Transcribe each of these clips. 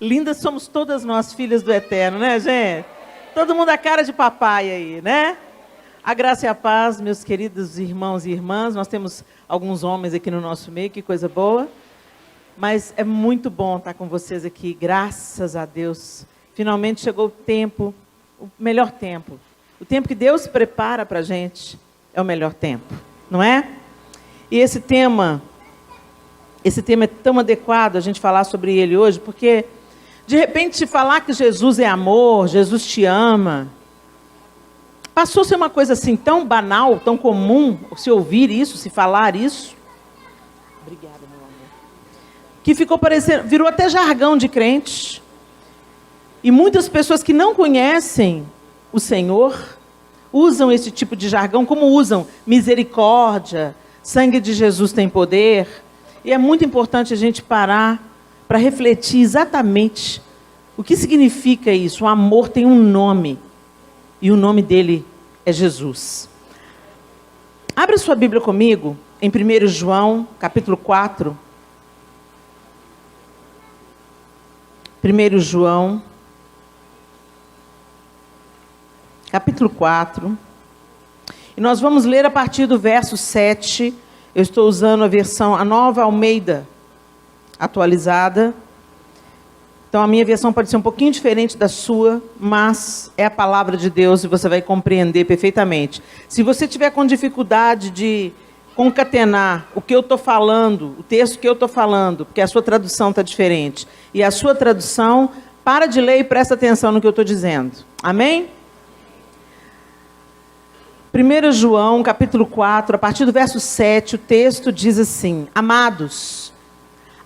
Lindas somos todas nós, filhas do Eterno, né, gente? Todo mundo a cara de papai aí, né? A graça e a paz, meus queridos irmãos e irmãs. Nós temos alguns homens aqui no nosso meio, que coisa boa. Mas é muito bom estar com vocês aqui, graças a Deus. Finalmente chegou o tempo, o melhor tempo. O tempo que Deus prepara para a gente é o melhor tempo, não é? E esse tema é tão adequado a gente falar sobre ele hoje, porque, de repente, se falar que Jesus é amor, Jesus te ama, passou a ser uma coisa assim tão banal, tão comum, se ouvir isso, se falar isso. Obrigada, meu amor. Que ficou parecendo, virou até jargão de crente. E muitas pessoas que não conhecem o Senhor usam esse tipo de jargão, como usam misericórdia, sangue de Jesus tem poder. E é muito importante a gente parar para refletir exatamente o que significa isso. O amor tem um nome, e o nome dele é Jesus. Abra sua Bíblia comigo em 1 João, capítulo 4. 1 João, capítulo 4. E nós vamos ler a partir do verso 7. Eu estou usando a Nova Almeida atualizada. Então a minha versão pode ser um pouquinho diferente da sua, mas é a palavra de Deus e você vai compreender perfeitamente. Se você tiver com dificuldade de concatenar o que eu estou falando, o texto que eu estou falando, porque a sua tradução está diferente, e a sua tradução, para de ler e presta atenção no que eu estou dizendo. Amém? 1 João, capítulo 4, a partir do verso 7, o texto diz assim: Amados,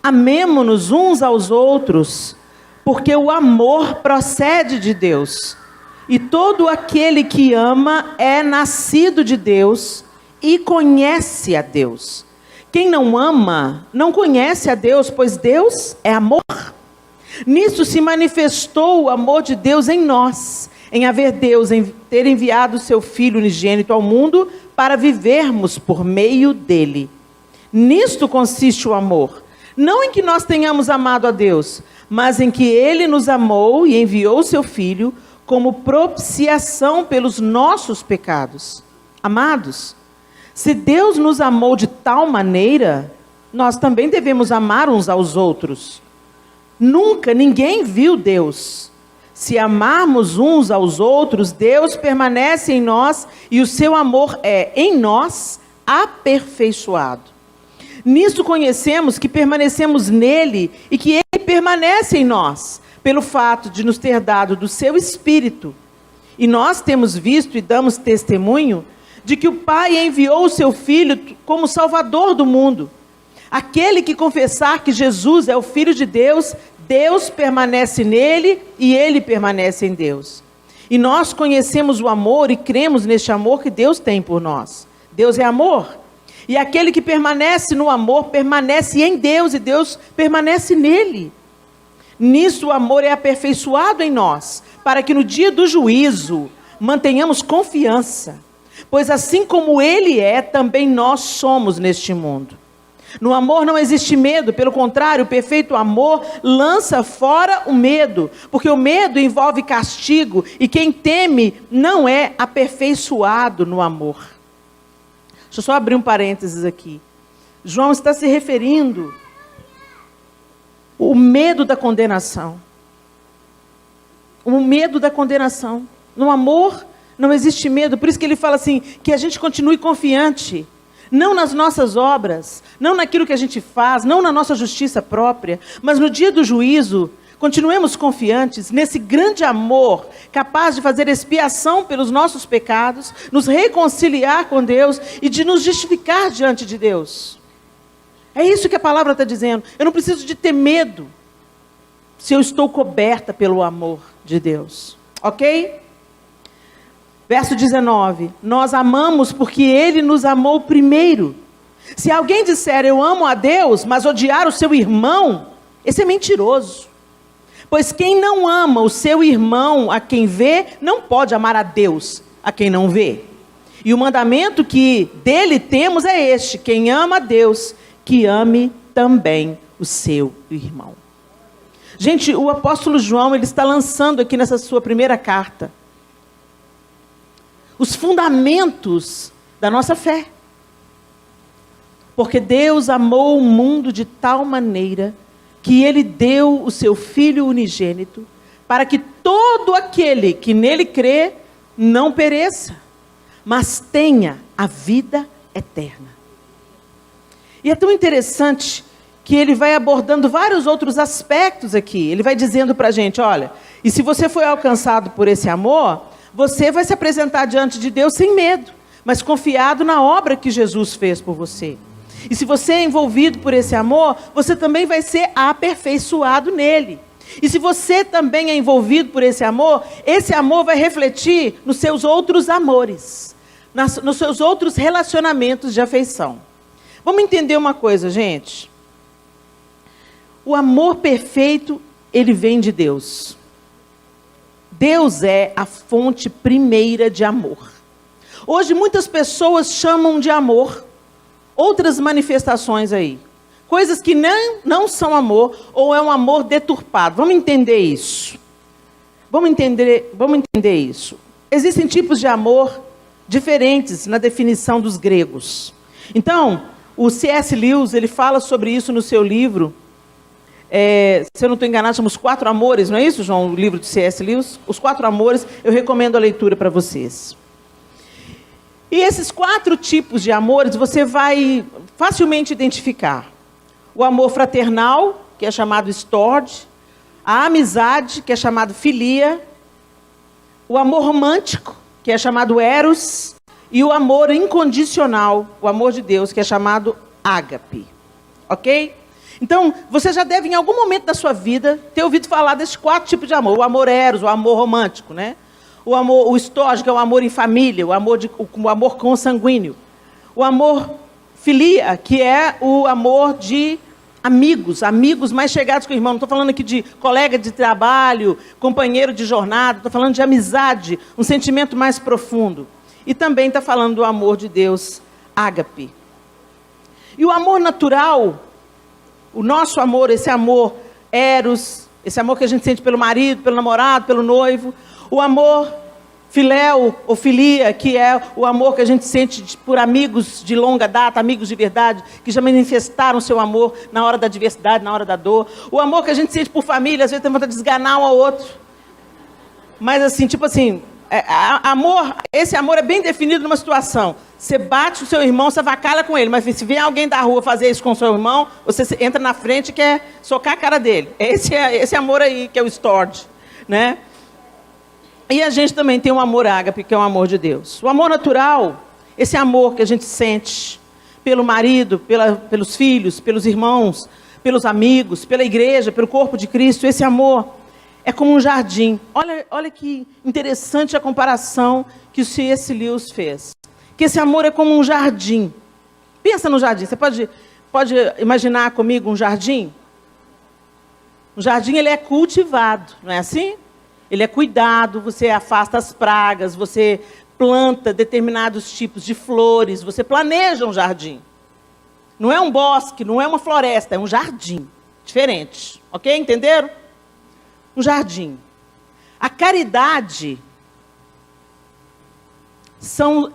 amemo-nos uns aos outros, porque o amor procede de Deus. E todo aquele que ama é nascido de Deus e conhece a Deus. Quem não ama, não conhece a Deus, pois Deus é amor. Nisso se manifestou o amor de Deus em nós, em haver Deus em ter enviado o seu Filho unigênito ao mundo para vivermos por meio dele. Nisto consiste o amor, não em que nós tenhamos amado a Deus, mas em que ele nos amou e enviou o seu Filho como propiciação pelos nossos pecados. Amados, se Deus nos amou de tal maneira, nós também devemos amar uns aos outros. Nunca ninguém viu Deus. Se amarmos uns aos outros, Deus permanece em nós e o seu amor é, em nós, aperfeiçoado. Nisto conhecemos que permanecemos nele e que ele permanece em nós, pelo fato de nos ter dado do seu Espírito. E nós temos visto e damos testemunho de que o Pai enviou o seu Filho como Salvador do mundo. Aquele que confessar que Jesus é o Filho de Deus, Deus permanece nele e ele permanece em Deus. E nós conhecemos o amor e cremos neste amor que Deus tem por nós. Deus é amor. E aquele que permanece no amor, permanece em Deus e Deus permanece nele. Nisso o amor é aperfeiçoado em nós, para que no dia do juízo mantenhamos confiança. Pois assim como ele é, também nós somos neste mundo. No amor não existe medo, pelo contrário, o perfeito amor lança fora o medo, porque o medo envolve castigo, e quem teme não é aperfeiçoado no amor. Deixa eu só abrir um parênteses aqui. João está se referindo ao medo da condenação. O medo da condenação. No amor não existe medo, por isso que ele fala assim, que a gente continue confiante. Não nas nossas obras, não naquilo que a gente faz, não na nossa justiça própria, mas no dia do juízo, continuemos confiantes nesse grande amor, capaz de fazer expiação pelos nossos pecados, nos reconciliar com Deus e de nos justificar diante de Deus. É isso que a palavra está dizendo. Eu não preciso de ter medo, se eu estou coberta pelo amor de Deus. Ok? Verso 19, nós amamos porque ele nos amou primeiro. Se alguém disser eu amo a Deus, mas odiar o seu irmão, esse é mentiroso. Pois quem não ama o seu irmão a quem vê, não pode amar a Deus a quem não vê. E o mandamento que dele temos é este: quem ama a Deus, que ame também o seu irmão. Gente, o apóstolo João, ele está lançando aqui nessa sua primeira carta os fundamentos da nossa fé. Porque Deus amou o mundo de tal maneira que Ele deu o seu Filho unigênito para que todo aquele que nele crê não pereça, mas tenha a vida eterna. E é tão interessante que ele vai abordando vários outros aspectos aqui. Ele vai dizendo para a gente, olha, e se você foi alcançado por esse amor, você vai se apresentar diante de Deus sem medo, mas confiado na obra que Jesus fez por você. E se você é envolvido por esse amor, você também vai ser aperfeiçoado nele. E se você também é envolvido por esse amor vai refletir nos seus outros amores, nos seus outros relacionamentos de afeição. Vamos entender uma coisa, gente. O amor perfeito, ele vem de Deus. Deus é a fonte primeira de amor. Hoje muitas pessoas chamam de amor outras manifestações aí. Coisas que não são amor, ou é um amor deturpado. Vamos entender isso. Vamos entender isso. Existem tipos de amor diferentes na definição dos gregos. Então, o C.S. Lewis, ele fala sobre isso no seu livro. Se eu não estou enganado, chama Os Quatro Amores, não é isso, João? O livro de C.S. Lewis. Os Quatro Amores, eu recomendo a leitura para vocês. E esses 4 tipos de amores você vai facilmente identificar. O amor fraternal, que é chamado storge, a amizade, que é chamado filia, o amor romântico, que é chamado eros, e o amor incondicional, o amor de Deus, que é chamado ágape. Ok? Então, você já deve, em algum momento da sua vida, ter ouvido falar desses 4 tipos de amor. O amor eros, o amor romântico, né? O storge, que é o amor em família, o amor consanguíneo. O amor filia, que é o amor de amigos mais chegados que o irmão. Não estou falando aqui de colega de trabalho, companheiro de jornada, estou falando de amizade, um sentimento mais profundo. E também está falando do amor de Deus, ágape. E o amor natural, o nosso amor, esse amor eros, esse amor que a gente sente pelo marido, pelo namorado, pelo noivo. O amor filéu ou filia, que é o amor que a gente sente por amigos de longa data, amigos de verdade, que já manifestaram seu amor na hora da adversidade, na hora da dor. O amor que a gente sente por família, às vezes tem vontade de desganar um ao outro. Mas assim, tipo assim, esse amor é bem definido numa situação. Você bate o seu irmão, você avacalha com ele, mas se vier alguém da rua fazer isso com o seu irmão, você entra na frente e quer socar a cara dele. Esse amor aí, que é o storge, né? E a gente também tem o amor ágape, que é o amor de Deus. O amor natural, esse amor que a gente sente pelo marido, pelos filhos, pelos irmãos, pelos amigos, pela igreja, pelo corpo de Cristo, esse amor é como um jardim. Olha que interessante a comparação que o C.S. Lewis fez. Que esse amor é como um jardim. Pensa no jardim. Você pode imaginar comigo um jardim? Um jardim, ele é cultivado, não é assim? Ele é cuidado, você afasta as pragas, você planta determinados tipos de flores, você planeja um jardim. Não é um bosque, não é uma floresta, é um jardim. Diferente, ok? Entenderam? Um jardim. A caridade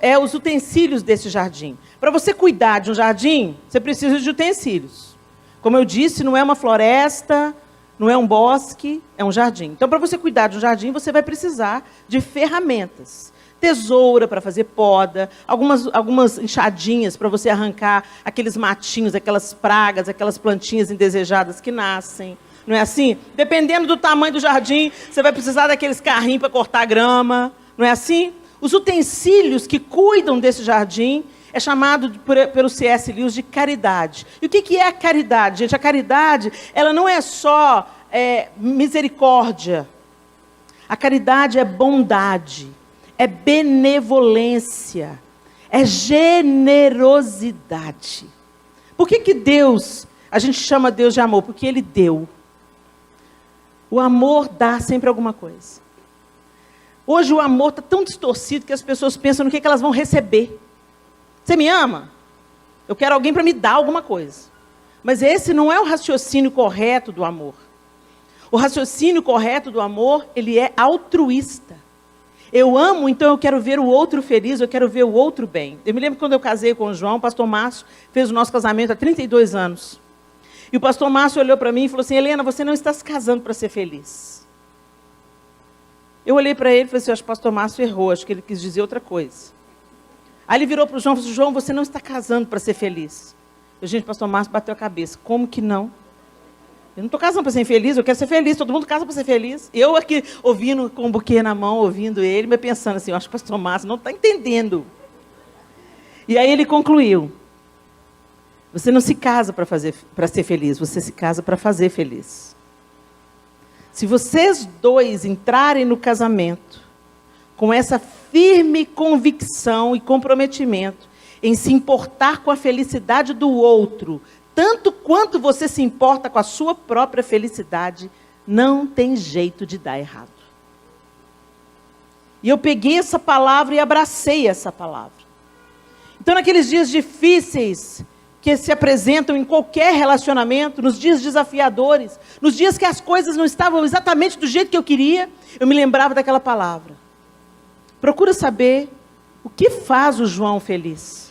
é os utensílios desse jardim. Para você cuidar de um jardim, você precisa de utensílios. Como eu disse, não é uma floresta, não é um bosque, é um jardim. Então, para você cuidar de um jardim, você vai precisar de ferramentas. Tesoura para fazer poda, algumas enxadinhas para você arrancar aqueles matinhos, aquelas pragas, aquelas plantinhas indesejadas que nascem. Não é assim? Dependendo do tamanho do jardim, você vai precisar daqueles carrinhos para cortar grama. Não é assim? Os utensílios que cuidam desse jardim é chamado pelo C.S. Lewis de caridade. E o que é a caridade, gente? A caridade, ela não é só misericórdia. A caridade é bondade, é benevolência, é generosidade. Por que Deus, a gente chama Deus de amor? Porque Ele deu. O amor dá sempre alguma coisa. Hoje o amor está tão distorcido que as pessoas pensam no que elas vão receber. Você me ama? Eu quero alguém para me dar alguma coisa. Mas esse não é o raciocínio correto do amor. O raciocínio correto do amor, ele é altruísta. Eu amo, então eu quero ver o outro feliz, eu quero ver o outro bem. Eu me lembro quando eu casei com o João, o pastor Márcio fez o nosso casamento há 32 anos. E o pastor Márcio olhou para mim e falou assim: Helena, você não está se casando para ser feliz. Eu olhei para ele e falei assim: acho que o pastor Márcio errou, acho que ele quis dizer outra coisa. Aí ele virou para o João e falou assim: João, você não está casando para ser feliz. Gente, o pastor Márcio bateu a cabeça. Como que não? Eu não estou casando para ser infeliz, eu quero ser feliz. Todo mundo casa para ser feliz. Eu aqui, ouvindo, com um buquê na mão, ouvindo ele, mas pensando assim, eu acho que o pastor Márcio não está entendendo. E aí ele concluiu: você não se casa para ser feliz, você se casa para fazer feliz. Se vocês dois entrarem no casamento com essa firme convicção e comprometimento em se importar com a felicidade do outro, tanto quanto você se importa com a sua própria felicidade, não tem jeito de dar errado. E eu peguei essa palavra e abracei essa palavra. Então, naqueles dias difíceis que se apresentam em qualquer relacionamento, nos dias desafiadores, nos dias que as coisas não estavam exatamente do jeito que eu queria, eu me lembrava daquela palavra. Procura saber o que faz o João feliz.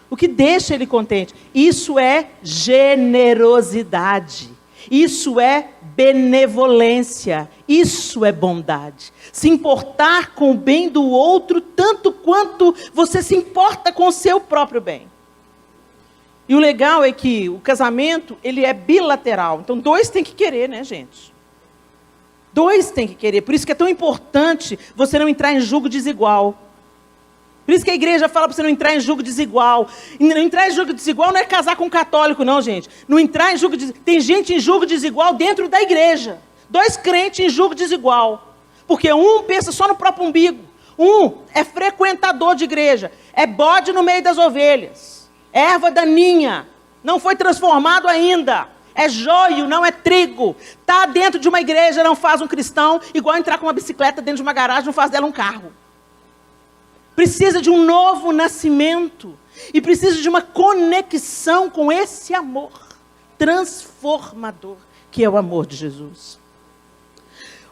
O que deixa ele contente. Isso é generosidade. Isso é benevolência. Isso é bondade. Se importar com o bem do outro tanto quanto você se importa com o seu próprio bem. E o legal é que o casamento, ele é bilateral. Então, dois têm que querer, né, gente? Dois têm que querer. Por isso que é tão importante você não entrar em julgo desigual. Por isso que a igreja fala para você não entrar em julgo desigual. E não entrar em julgo desigual não é casar com um católico, não, gente. Não entrar em julgo desigual. Tem gente em julgo desigual dentro da igreja. Dois crentes em julgo desigual. Porque um pensa só no próprio umbigo. Um é frequentador de igreja. É bode no meio das ovelhas. Erva daninha. Não foi transformado ainda. É joio, não é trigo. Está dentro de uma igreja, não faz um cristão. Igual entrar com uma bicicleta dentro de uma garagem, não faz dela um carro. Precisa de um novo nascimento. E precisa de uma conexão com esse amor transformador, que é o amor de Jesus.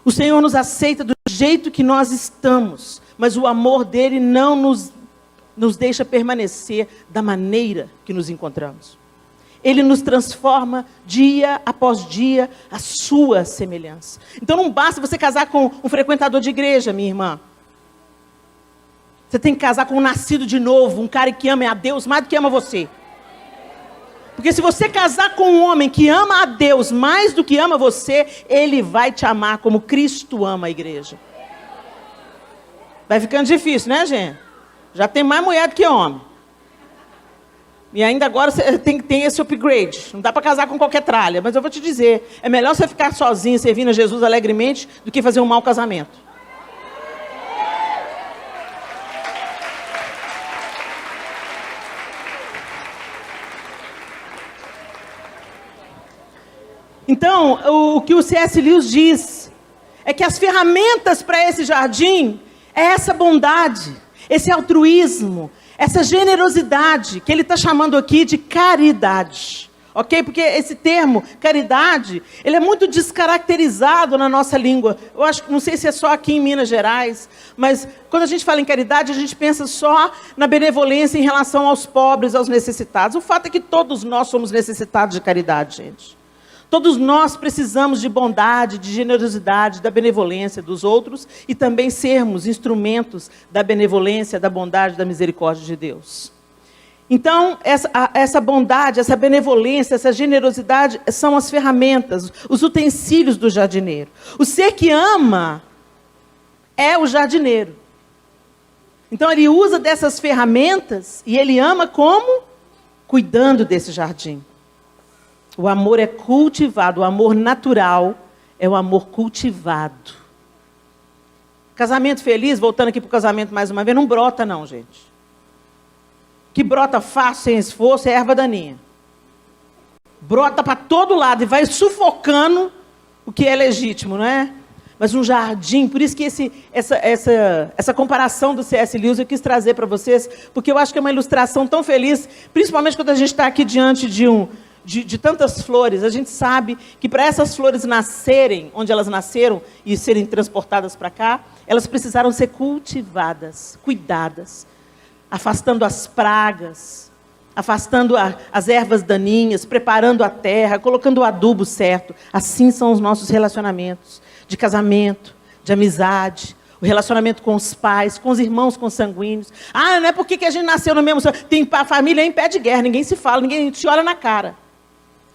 O Senhor nos aceita do jeito que nós estamos, mas o amor dele não nos deixa permanecer da maneira que nos encontramos. Ele nos transforma dia após dia à sua semelhança. Então não basta você casar com um frequentador de igreja, minha irmã. Você tem que casar com um nascido de novo, um cara que ama a Deus mais do que ama você. Porque se você casar com um homem que ama a Deus mais do que ama você, ele vai te amar como Cristo ama a igreja. Vai ficando difícil, né, gente? Já tem mais mulher do que homem. E ainda agora você tem esse upgrade. Não dá para casar com qualquer tralha. Mas eu vou te dizer, é melhor você ficar sozinho servindo a Jesus alegremente do que fazer um mau casamento. Então, o que o C.S. Lewis diz é que as ferramentas para esse jardim é essa bondade, esse altruísmo, essa generosidade, que ele está chamando aqui de caridade. Ok? Porque esse termo, caridade, ele é muito descaracterizado na nossa língua. Eu acho, não sei se é só aqui em Minas Gerais, mas quando a gente fala em caridade, a gente pensa só na benevolência em relação aos pobres, aos necessitados. O fato é que todos nós somos necessitados de caridade, gente. Todos nós precisamos de bondade, de generosidade, da benevolência dos outros e também sermos instrumentos da benevolência, da bondade, da misericórdia de Deus. Então, essa bondade, essa benevolência, essa generosidade são as ferramentas, os utensílios do jardineiro. O ser que ama é o jardineiro. Então, ele usa dessas ferramentas e ele ama como? Cuidando desse jardim. O amor é cultivado, o amor natural é o amor cultivado. Casamento feliz, voltando aqui para o casamento mais uma vez, não brota não, gente. Que brota fácil, sem esforço, é erva daninha. Brota para todo lado e vai sufocando o que é legítimo, não é? Mas um jardim, por isso que essa comparação do C.S. Lewis eu quis trazer para vocês, porque eu acho que é uma ilustração tão feliz, principalmente quando a gente está aqui diante de de tantas flores, a gente sabe que para essas flores nascerem, onde elas nasceram e serem transportadas para cá, elas precisaram ser cultivadas, cuidadas, afastando as pragas, afastando as ervas daninhas, preparando a terra, colocando o adubo certo. Assim são os nossos relacionamentos de casamento, de amizade, o relacionamento com os pais, com os irmãos consanguíneos. Ah, não é porque que a gente nasceu no mesmo... Tem família em pé de guerra, ninguém se fala, ninguém te olha na cara.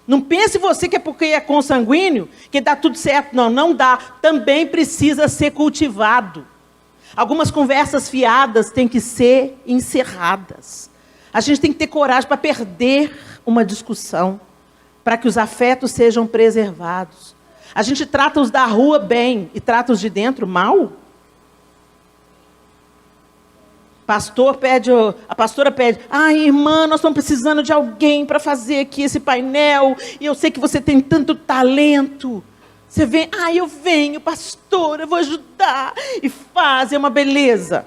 Não pense você que é porque é consanguíneo que dá tudo certo. Não, não dá. Também precisa ser cultivado. Algumas conversas fiadas têm que ser encerradas. A gente tem que ter coragem para perder uma discussão, para que os afetos sejam preservados. A gente trata os da rua bem e trata os de dentro mal. A pastora pede, irmã, nós estamos precisando de alguém para fazer aqui esse painel, e eu sei que você tem tanto talento. Você vem, eu venho, pastora, eu vou ajudar. E faz, é uma beleza.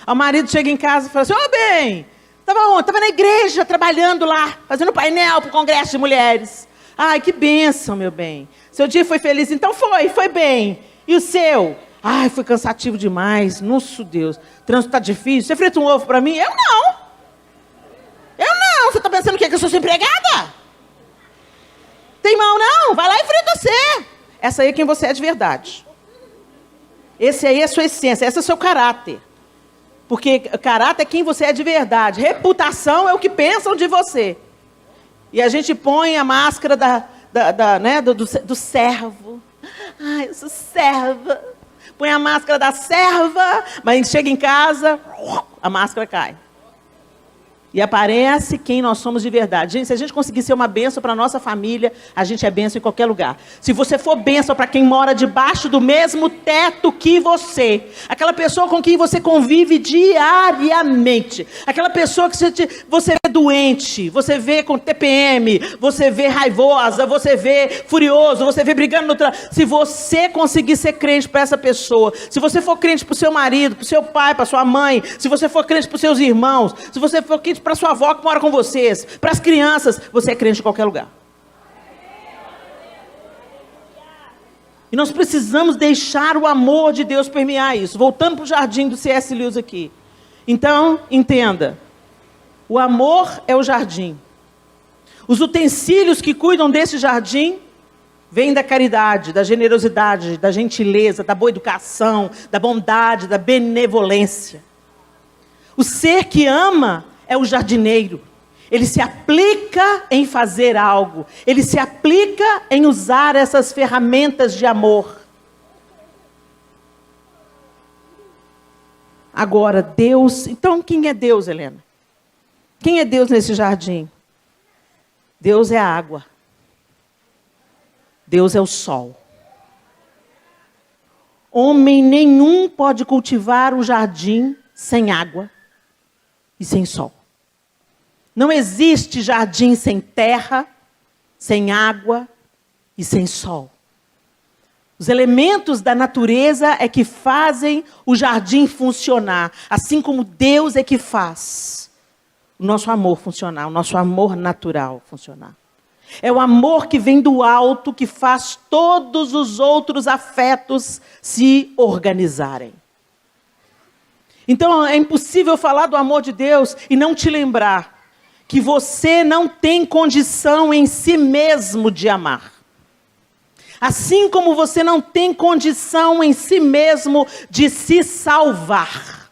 O marido chega em casa e fala assim, bem, estava onde? Estava na igreja, trabalhando lá, fazendo painel para o congresso de mulheres. Ai, que bênção, meu bem. Seu dia foi feliz? Então foi bem. E o seu? Foi cansativo demais. Nossa, Deus. O trânsito está difícil. Você frita um ovo para mim? Eu não. Você está pensando o quê? Que eu sou sua empregada? Tem mão, não. Vai lá e frita você. Essa aí é quem você é de verdade. Esse aí é a sua essência. Esse é o seu caráter. Porque caráter é quem você é de verdade. Reputação é o que pensam de você. E a gente põe a máscara do servo. Eu sou serva. Põe a máscara da serva, mas chega em casa, a máscara cai. E aparece quem nós somos de verdade. Gente, se a gente conseguir ser uma bênção para a nossa família, a gente é bênção em qualquer lugar. Se você for bênção para quem mora debaixo do mesmo teto que você, aquela pessoa com quem você convive diariamente, aquela pessoa que você vê doente, você vê com TPM, você vê raivosa, você vê furioso, você vê brigando no trânsito. Se você conseguir ser crente para essa pessoa, se você for crente para o seu marido, para o seu pai, para a sua mãe, se você for crente para os seus irmãos, se você for crente para sua avó que mora com vocês, para as crianças, você é crente em qualquer lugar. E nós precisamos deixar o amor de Deus permear isso. Voltando para o jardim do C.S. Lewis aqui. Então, entenda. O amor é o jardim. Os utensílios que cuidam desse jardim vêm da caridade, da generosidade, da gentileza, da boa educação, da bondade, da benevolência. O ser que ama é o jardineiro. Ele se aplica em fazer algo. Ele se aplica em usar essas ferramentas de amor. Agora, Deus... Então, quem é Deus, Helena? Quem é Deus nesse jardim? Deus é a água. Deus é o sol. Homem nenhum pode cultivar o jardim sem água e sem sol. Não existe jardim sem terra, sem água e sem sol. Os elementos da natureza é que fazem o jardim funcionar, assim como Deus é que faz o nosso amor funcionar, o nosso amor natural funcionar. É o amor que vem do alto que faz todos os outros afetos se organizarem. Então é impossível falar do amor de Deus e não te lembrar que você não tem condição em si mesmo de amar. Assim como você não tem condição em si mesmo de se salvar.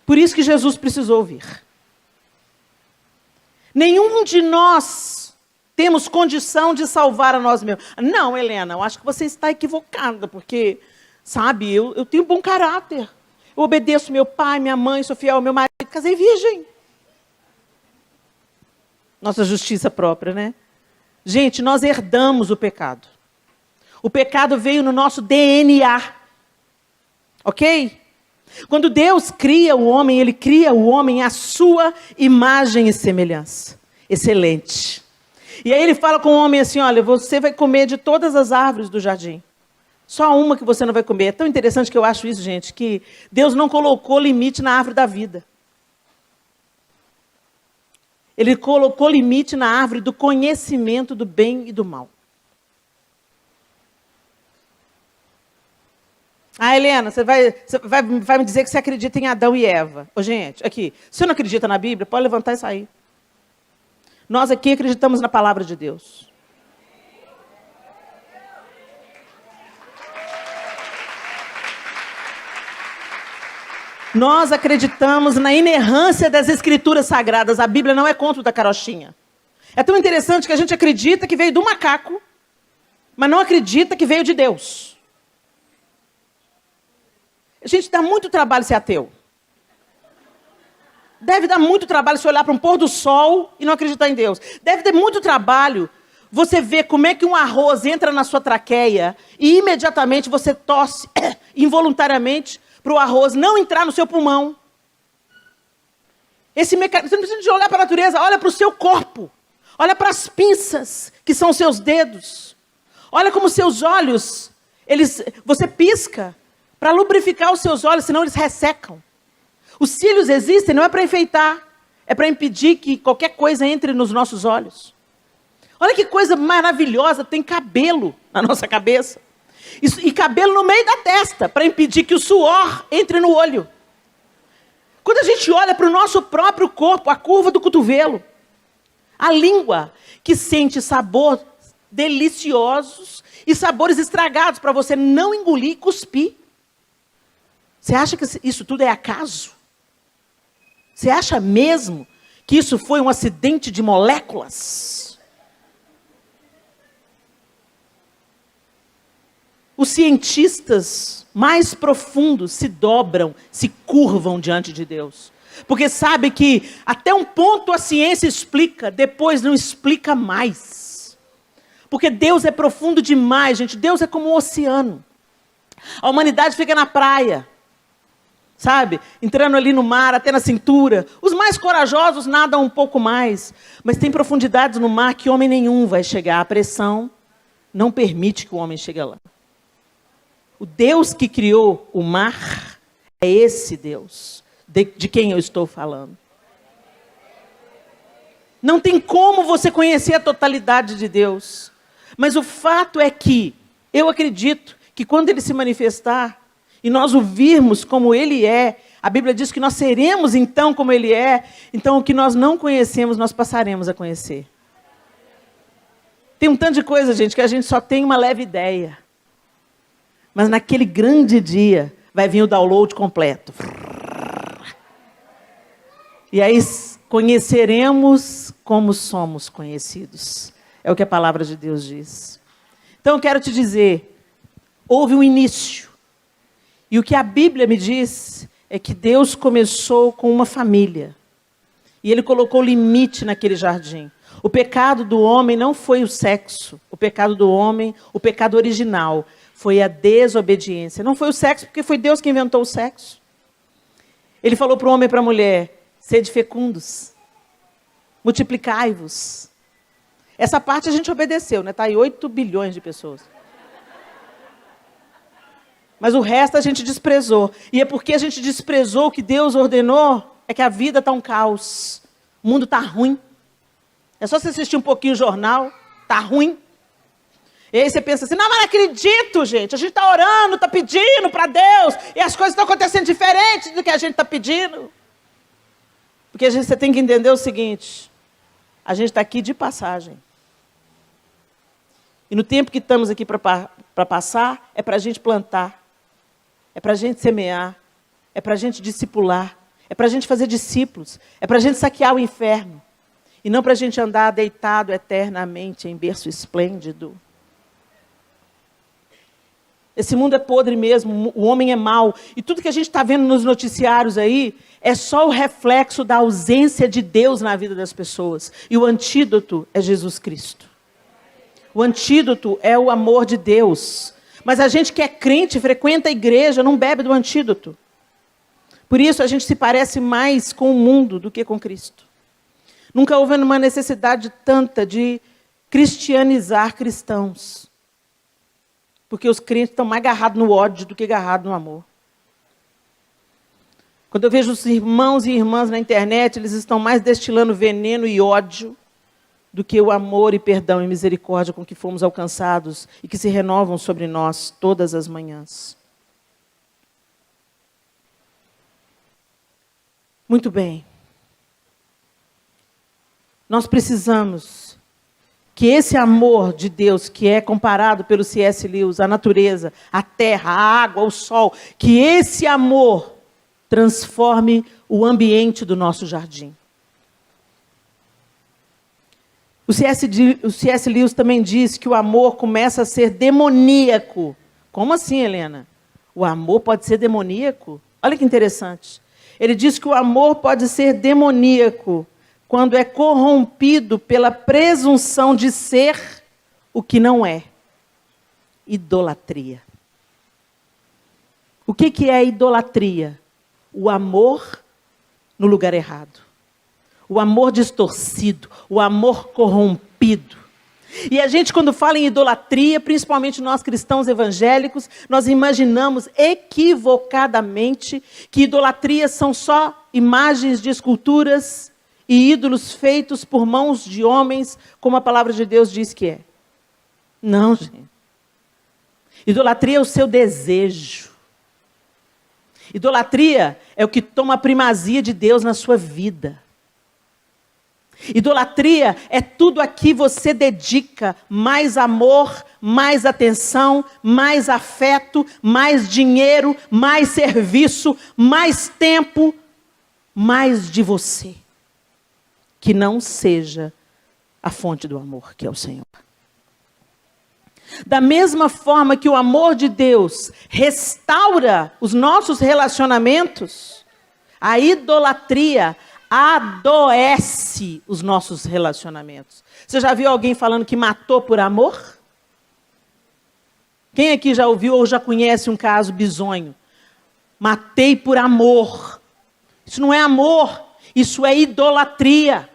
Por isso que Jesus precisou vir. Nenhum de nós temos condição de salvar a nós mesmos. Não, Helena, eu acho que você está equivocada, porque, sabe, eu tenho bom caráter. Eu obedeço meu pai, minha mãe, sou fiel ao meu marido, casei virgem. Nossa justiça própria, né? Gente, nós herdamos o pecado. O pecado veio no nosso DNA. Ok? Quando Deus cria o homem, Ele cria o homem à sua imagem e semelhança. Excelente. E aí Ele fala com o homem assim, olha, você vai comer de todas as árvores do jardim. Só uma que você não vai comer. É tão interessante que eu acho isso, gente, que Deus não colocou limite na árvore da vida. Ele colocou limite na árvore do conhecimento do bem e do mal. Ah, Helena, você vai me dizer que você acredita em Adão e Eva. Ô, gente, aqui, se você não acredita na Bíblia, pode levantar e sair. Nós aqui acreditamos na palavra de Deus. Nós acreditamos na inerrância das Escrituras Sagradas. A Bíblia não é conto da carochinha. É tão interessante que a gente acredita que veio do macaco, mas não acredita que veio de Deus. A gente dá muito trabalho ser ateu. Deve dar muito trabalho se olhar para um pôr do sol e não acreditar em Deus. Deve ter muito trabalho você ver como é que um arroz entra na sua traqueia e imediatamente você tosse involuntariamente para o arroz não entrar no seu pulmão. Esse mecanismo, você não precisa de olhar para a natureza, olha para o seu corpo. Olha para as pinças, que são os seus dedos. Olha como seus olhos, você pisca para lubrificar os seus olhos, senão eles ressecam. Os cílios existem não é para enfeitar, é para impedir que qualquer coisa entre nos nossos olhos. Olha que coisa maravilhosa, tem cabelo na nossa cabeça. E cabelo no meio da testa, para impedir que o suor entre no olho. Quando a gente olha para o nosso próprio corpo, a curva do cotovelo, a língua, que sente sabor deliciosos e sabores estragados para você não engolir e cuspir. Você acha que isso tudo é acaso? Você acha mesmo que isso foi um acidente de moléculas? Os cientistas mais profundos se dobram, se curvam diante de Deus. Porque sabe que até um ponto a ciência explica, depois não explica mais. Porque Deus é profundo demais, gente. Deus é como um oceano. A humanidade fica na praia, sabe? Entrando ali no mar, até na cintura. Os mais corajosos nadam um pouco mais. Mas tem profundidades no mar que homem nenhum vai chegar. A pressão não permite que o homem chegue lá. O Deus que criou o mar é esse Deus de quem eu estou falando. Não tem como você conhecer a totalidade de Deus. Mas o fato é que eu acredito que quando Ele se manifestar e nós o virmos como Ele é, a Bíblia diz que nós seremos então como Ele é, então o que nós não conhecemos nós passaremos a conhecer. Tem um tanto de coisa, gente, que a gente só tem uma leve ideia. Mas naquele grande dia, vai vir o download completo. E aí conheceremos como somos conhecidos. É o que a palavra de Deus diz. Então eu quero te dizer, houve um início. E o que a Bíblia me diz é que Deus começou com uma família. E Ele colocou limite naquele jardim. O pecado do homem não foi o sexo. O pecado do homem, o pecado original, foi a desobediência. Não foi o sexo, porque foi Deus que inventou o sexo. Ele falou para o homem e para a mulher, sede fecundos, multiplicai-vos. Essa parte a gente obedeceu, né? Está aí 8 bilhões de pessoas. Mas o resto a gente desprezou. E é porque a gente desprezou o que Deus ordenou, é que a vida está um caos. O mundo está ruim. É só você assistir um pouquinho o jornal, está ruim. E aí você pensa assim, não, mas não acredito, gente. A gente está orando, está pedindo para Deus, e as coisas estão acontecendo diferente do que a gente está pedindo. Porque você tem que entender o seguinte, a gente está aqui de passagem. E no tempo que estamos aqui para passar, é para a gente plantar, é para a gente semear, é para a gente discipular, é para a gente fazer discípulos, é para a gente saquear o inferno. E não para a gente andar deitado eternamente em berço esplêndido. Esse mundo é podre mesmo, o homem é mau. E tudo que a gente está vendo nos noticiários aí é só o reflexo da ausência de Deus na vida das pessoas. E o antídoto é Jesus Cristo. O antídoto é o amor de Deus. Mas a gente que é crente, frequenta a igreja, não bebe do antídoto. Por isso a gente se parece mais com o mundo do que com Cristo. Nunca houve uma necessidade tanta de cristianizar cristãos. Porque os crentes estão mais agarrados no ódio do que agarrados no amor. Quando eu vejo os irmãos e irmãs na internet, eles estão mais destilando veneno e ódio do que o amor e perdão e misericórdia com que fomos alcançados e que se renovam sobre nós todas as manhãs. Muito bem. Nós precisamos que esse amor de Deus, que é comparado pelo C.S. Lewis, a natureza, a terra, a água, o sol, que esse amor transforme o ambiente do nosso jardim. O C.S. Lewis também diz que o amor começa a ser demoníaco. Como assim, Helena? O amor pode ser demoníaco? Olha que interessante. Ele diz que o amor pode ser demoníaco quando é corrompido pela presunção de ser o que não é. Idolatria. O que é idolatria? O amor no lugar errado. O amor distorcido, o amor corrompido. E a gente, quando fala em idolatria, principalmente nós cristãos evangélicos, nós imaginamos equivocadamente que idolatria são só imagens de esculturas e ídolos feitos por mãos de homens, como a palavra de Deus diz que é. Não, gente. Idolatria é o seu desejo. Idolatria é o que toma a primazia de Deus na sua vida. Idolatria é tudo a que você dedica mais amor, mais atenção, mais afeto, mais dinheiro, mais serviço, mais tempo, mais de você. Que não seja a fonte do amor, que é o Senhor. Da mesma forma que o amor de Deus restaura os nossos relacionamentos, a idolatria adoece os nossos relacionamentos. Você já viu alguém falando que matou por amor? Quem aqui já ouviu ou já conhece um caso bizonho? Matei por amor. Isso não é amor, isso é idolatria.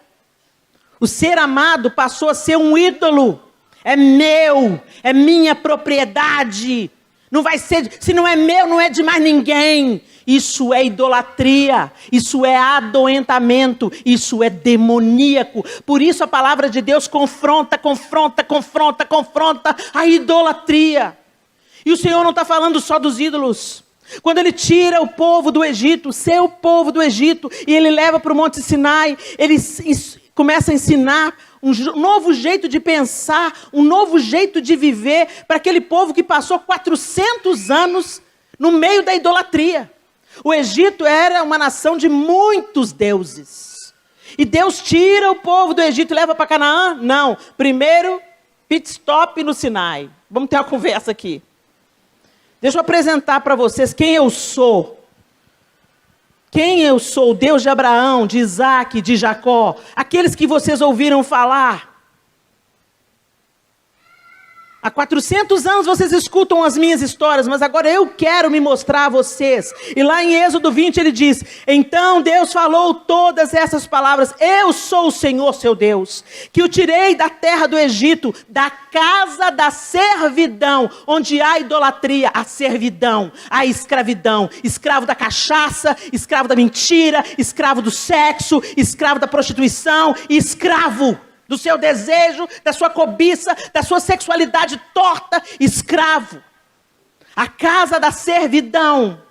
O ser amado passou a ser um ídolo. É meu, é minha propriedade. Não vai ser, se não é meu, não é de mais ninguém. Isso é idolatria, isso é adoentamento, isso é demoníaco. Por isso a palavra de Deus confronta a idolatria. E o Senhor não está falando só dos ídolos. Quando Ele tira o povo do Egito, seu povo do Egito, e Ele leva para o Monte Sinai, Ele começa a ensinar um novo jeito de pensar, um novo jeito de viver para aquele povo que passou 400 anos no meio da idolatria. O Egito era uma nação de muitos deuses. E Deus tira o povo do Egito e leva para Canaã? Não. Primeiro, pit stop no Sinai. Vamos ter uma conversa aqui. Deixa eu apresentar para vocês quem eu sou. Quem eu sou, o Deus de Abraão, de Isaac, de Jacó. Aqueles que vocês ouviram falar. Há 400 anos vocês escutam as minhas histórias, mas agora eu quero me mostrar a vocês. E lá em Êxodo 20 ele diz: então Deus falou todas essas palavras. Eu sou o Senhor, seu Deus, que o tirei da terra do Egito, da casa da servidão, onde há idolatria, a servidão, a escravidão. Escravo da cachaça, escravo da mentira, escravo do sexo, escravo da prostituição, escravo do seu desejo, da sua cobiça, da sua sexualidade torta, escravo. A casa da servidão.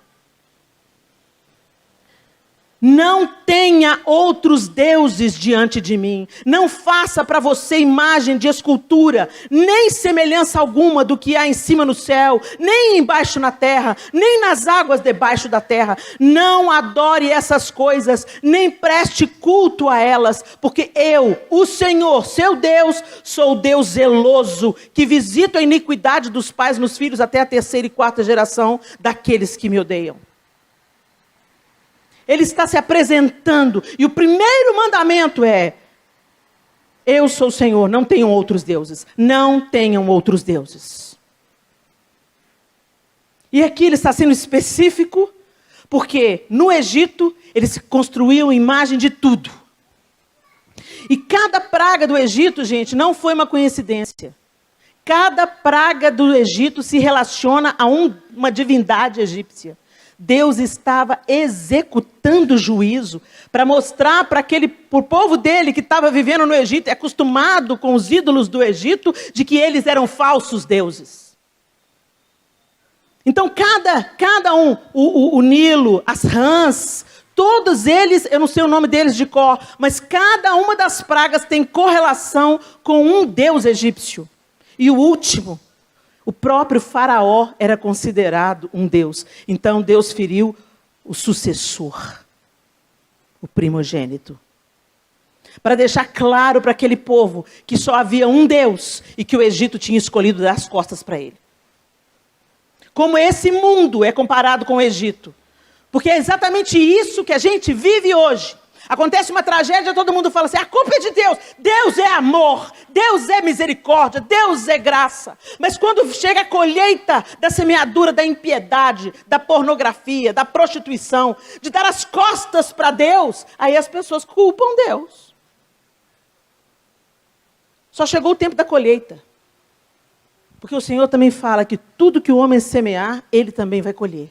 Não tenha outros deuses diante de mim. Não faça para você imagem de escultura, nem semelhança alguma do que há em cima no céu, nem embaixo na terra, nem nas águas debaixo da terra. Não adore essas coisas, nem preste culto a elas, porque eu, o Senhor, seu Deus, sou o Deus zeloso, que visito a iniquidade dos pais nos filhos até a 3ª e 4ª geração daqueles que me odeiam. Ele está se apresentando. E o primeiro mandamento é: eu sou o Senhor, não tenham outros deuses. Não tenham outros deuses. E aqui ele está sendo específico, porque no Egito eles construíam imagem de tudo. E cada praga do Egito, gente, não foi uma coincidência. Cada praga do Egito se relaciona a uma divindade egípcia. Deus estava executando juízo para mostrar para o povo dele que estava vivendo no Egito, acostumado com os ídolos do Egito, de que eles eram falsos deuses. Então, cada um, o Nilo, as rãs, todos eles, eu não sei o nome deles de cor, mas cada uma das pragas tem correlação com um deus egípcio. E o último, o próprio faraó era considerado um deus. Então Deus feriu o sucessor, o primogênito. Para deixar claro para aquele povo que só havia um Deus e que o Egito tinha escolhido dar as costas para ele. Como esse mundo é comparado com o Egito. Porque é exatamente isso que a gente vive hoje. Acontece uma tragédia, todo mundo fala assim, a culpa é de Deus. Deus é amor, Deus é misericórdia, Deus é graça. Mas quando chega a colheita da semeadura da impiedade, da pornografia, da prostituição, de dar as costas para Deus, aí as pessoas culpam Deus. Só chegou o tempo da colheita. Porque o Senhor também fala que tudo que o homem semear, ele também vai colher.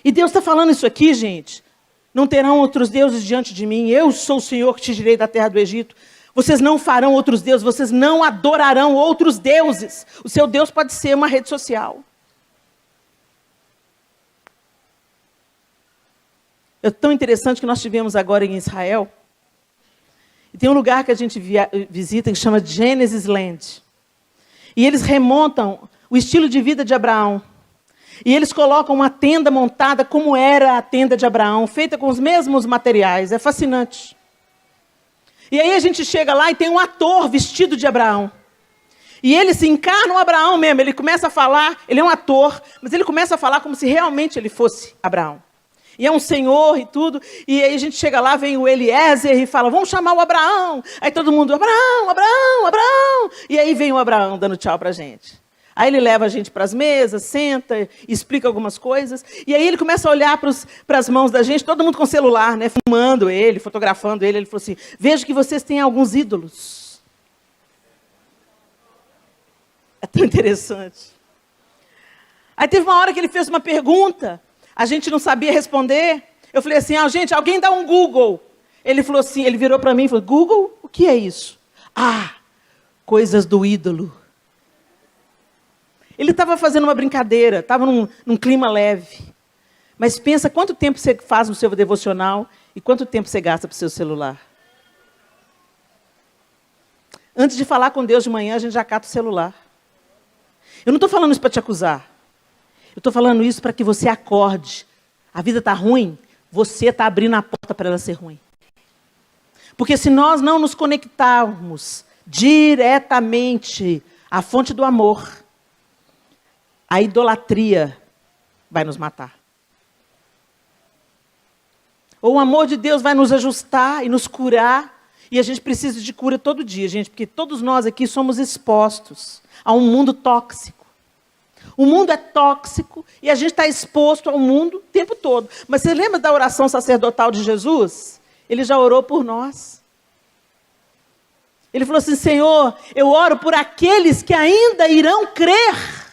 E Deus está falando isso aqui, gente. Não terão outros deuses diante de mim. Eu sou o Senhor que te tirei da terra do Egito. Vocês não farão outros deuses. Vocês não adorarão outros deuses. O seu Deus pode ser uma rede social. É tão interessante que nós tivemos agora em Israel. E tem um lugar que a gente visita que chama Genesis Land. E eles remontam o estilo de vida de Abraão. E eles colocam uma tenda montada como era a tenda de Abraão, feita com os mesmos materiais. É fascinante. E aí a gente chega lá e tem um ator vestido de Abraão. E ele se encarna o Abraão mesmo. Ele começa a falar, ele é um ator, mas ele começa a falar como se realmente ele fosse Abraão. E é um senhor e tudo. E aí a gente chega lá, vem o Eliezer e fala, vamos chamar o Abraão. Aí todo mundo, Abraão, Abraão, Abraão. E aí vem o Abraão dando tchau pra gente. Aí ele leva a gente para as mesas, senta, explica algumas coisas. E aí ele começa a olhar para as mãos da gente, todo mundo com celular, né, filmando ele, fotografando ele. Ele falou assim, vejo que vocês têm alguns ídolos. É tão interessante. Aí teve uma hora que ele fez uma pergunta, a gente não sabia responder. Eu falei assim, gente, alguém dá um Google. Ele falou assim, ele virou para mim e falou, Google? O que é isso? Coisas do ídolo. Ele estava fazendo uma brincadeira, estava num clima leve. Mas pensa quanto tempo você faz no seu devocional e quanto tempo você gasta para o seu celular. Antes de falar com Deus de manhã, a gente já cata o celular. Eu não estou falando isso para te acusar. Eu estou falando isso para que você acorde. A vida está ruim, você está abrindo a porta para ela ser ruim. Porque se nós não nos conectarmos diretamente à fonte do amor, a idolatria vai nos matar. Ou o amor de Deus vai nos ajustar e nos curar. E a gente precisa de cura todo dia, gente. Porque todos nós aqui somos expostos a um mundo tóxico. O mundo é tóxico e a gente está exposto ao mundo o tempo todo. Mas você lembra da oração sacerdotal de Jesus? Ele já orou por nós. Ele falou assim, Senhor, eu oro por aqueles que ainda irão crer.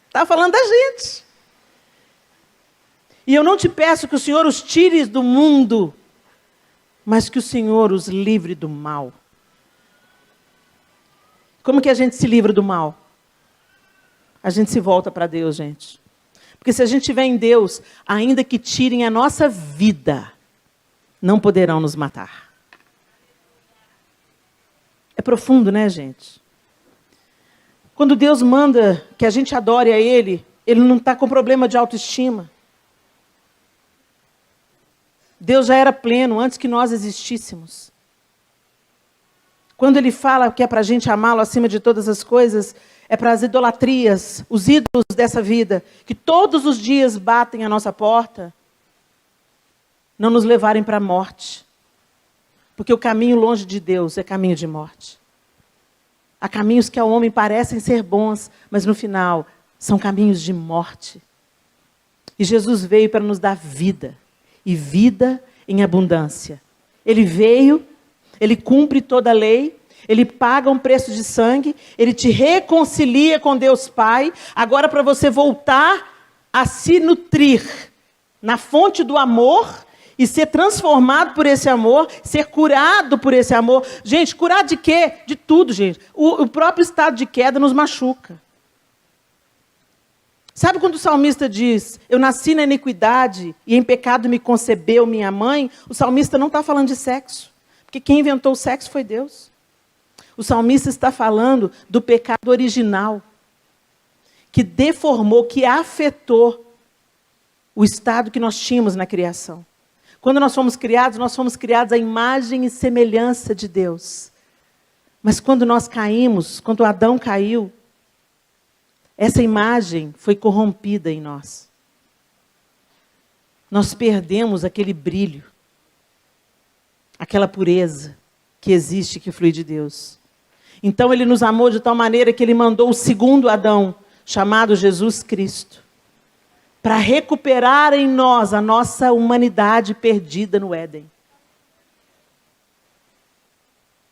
Está falando da gente. E eu não te peço que o Senhor os tire do mundo, mas que o Senhor os livre do mal. Como que a gente se livra do mal? A gente se volta para Deus, gente. Porque se a gente estiver em Deus, ainda que tirem a nossa vida, não poderão nos matar. É profundo, né, gente? Quando Deus manda que a gente adore a Ele, Ele não está com problema de autoestima. Deus já era pleno antes que nós existíssemos. Quando Ele fala que é para a gente amá-lo acima de todas as coisas, é para as idolatrias, os ídolos dessa vida, que todos os dias batem à nossa porta, não nos levarem para a morte. Porque o caminho longe de Deus é caminho de morte. Há caminhos que ao homem parecem ser bons, mas no final são caminhos de morte. E Jesus veio para nos dar vida, e vida em abundância. Ele veio, Ele cumpre toda a lei, Ele paga um preço de sangue, Ele te reconcilia com Deus Pai. Agora, para você voltar a se nutrir na fonte do amor e ser transformado por esse amor, ser curado por esse amor. Gente, curado de quê? De tudo, gente. O próprio estado de queda nos machuca. Sabe quando o salmista diz, eu nasci na iniquidade e em pecado me concebeu minha mãe? O salmista não está falando de sexo, porque quem inventou o sexo foi Deus. O salmista está falando do pecado original, que deformou, que afetou o estado que nós tínhamos na criação. Quando nós fomos criados à imagem e semelhança de Deus. Mas quando nós caímos, quando Adão caiu, essa imagem foi corrompida em nós. Nós perdemos aquele brilho, aquela pureza que existe, que flui de Deus. Então Ele nos amou de tal maneira que Ele mandou o segundo Adão, chamado Jesus Cristo, para recuperar em nós a nossa humanidade perdida no Éden.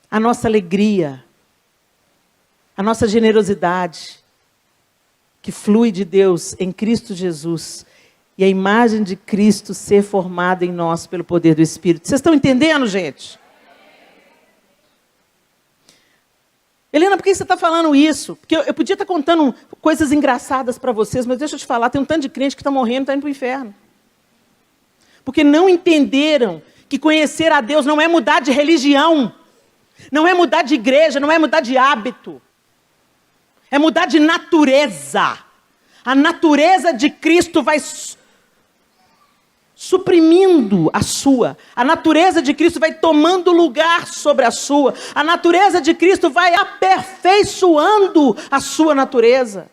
A nossa alegria, a nossa generosidade, que flui de Deus em Cristo Jesus, e a imagem de Cristo ser formada em nós pelo poder do Espírito. Vocês estão entendendo, gente? Helena, por que você está falando isso? Porque eu podia estar contando coisas engraçadas para vocês, mas deixa eu te falar, tem um tanto de crente que está morrendo e está indo para o inferno. Porque não entenderam que conhecer a Deus não é mudar de religião, não é mudar de igreja, não é mudar de hábito. É mudar de natureza. A natureza de Cristo vai suprimindo a sua. A natureza de Cristo vai tomando lugar sobre a sua. A natureza de Cristo vai aperfeiçoando a sua natureza.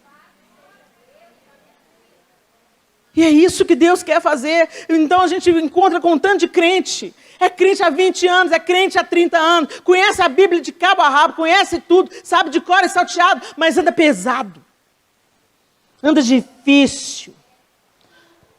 E é isso que Deus quer fazer. Então a gente encontra com um tanto de crente. É crente há 20 anos, é crente há 30 anos. Conhece a Bíblia de cabo a rabo, conhece tudo, sabe de cor e salteado, mas anda pesado. Anda difícil.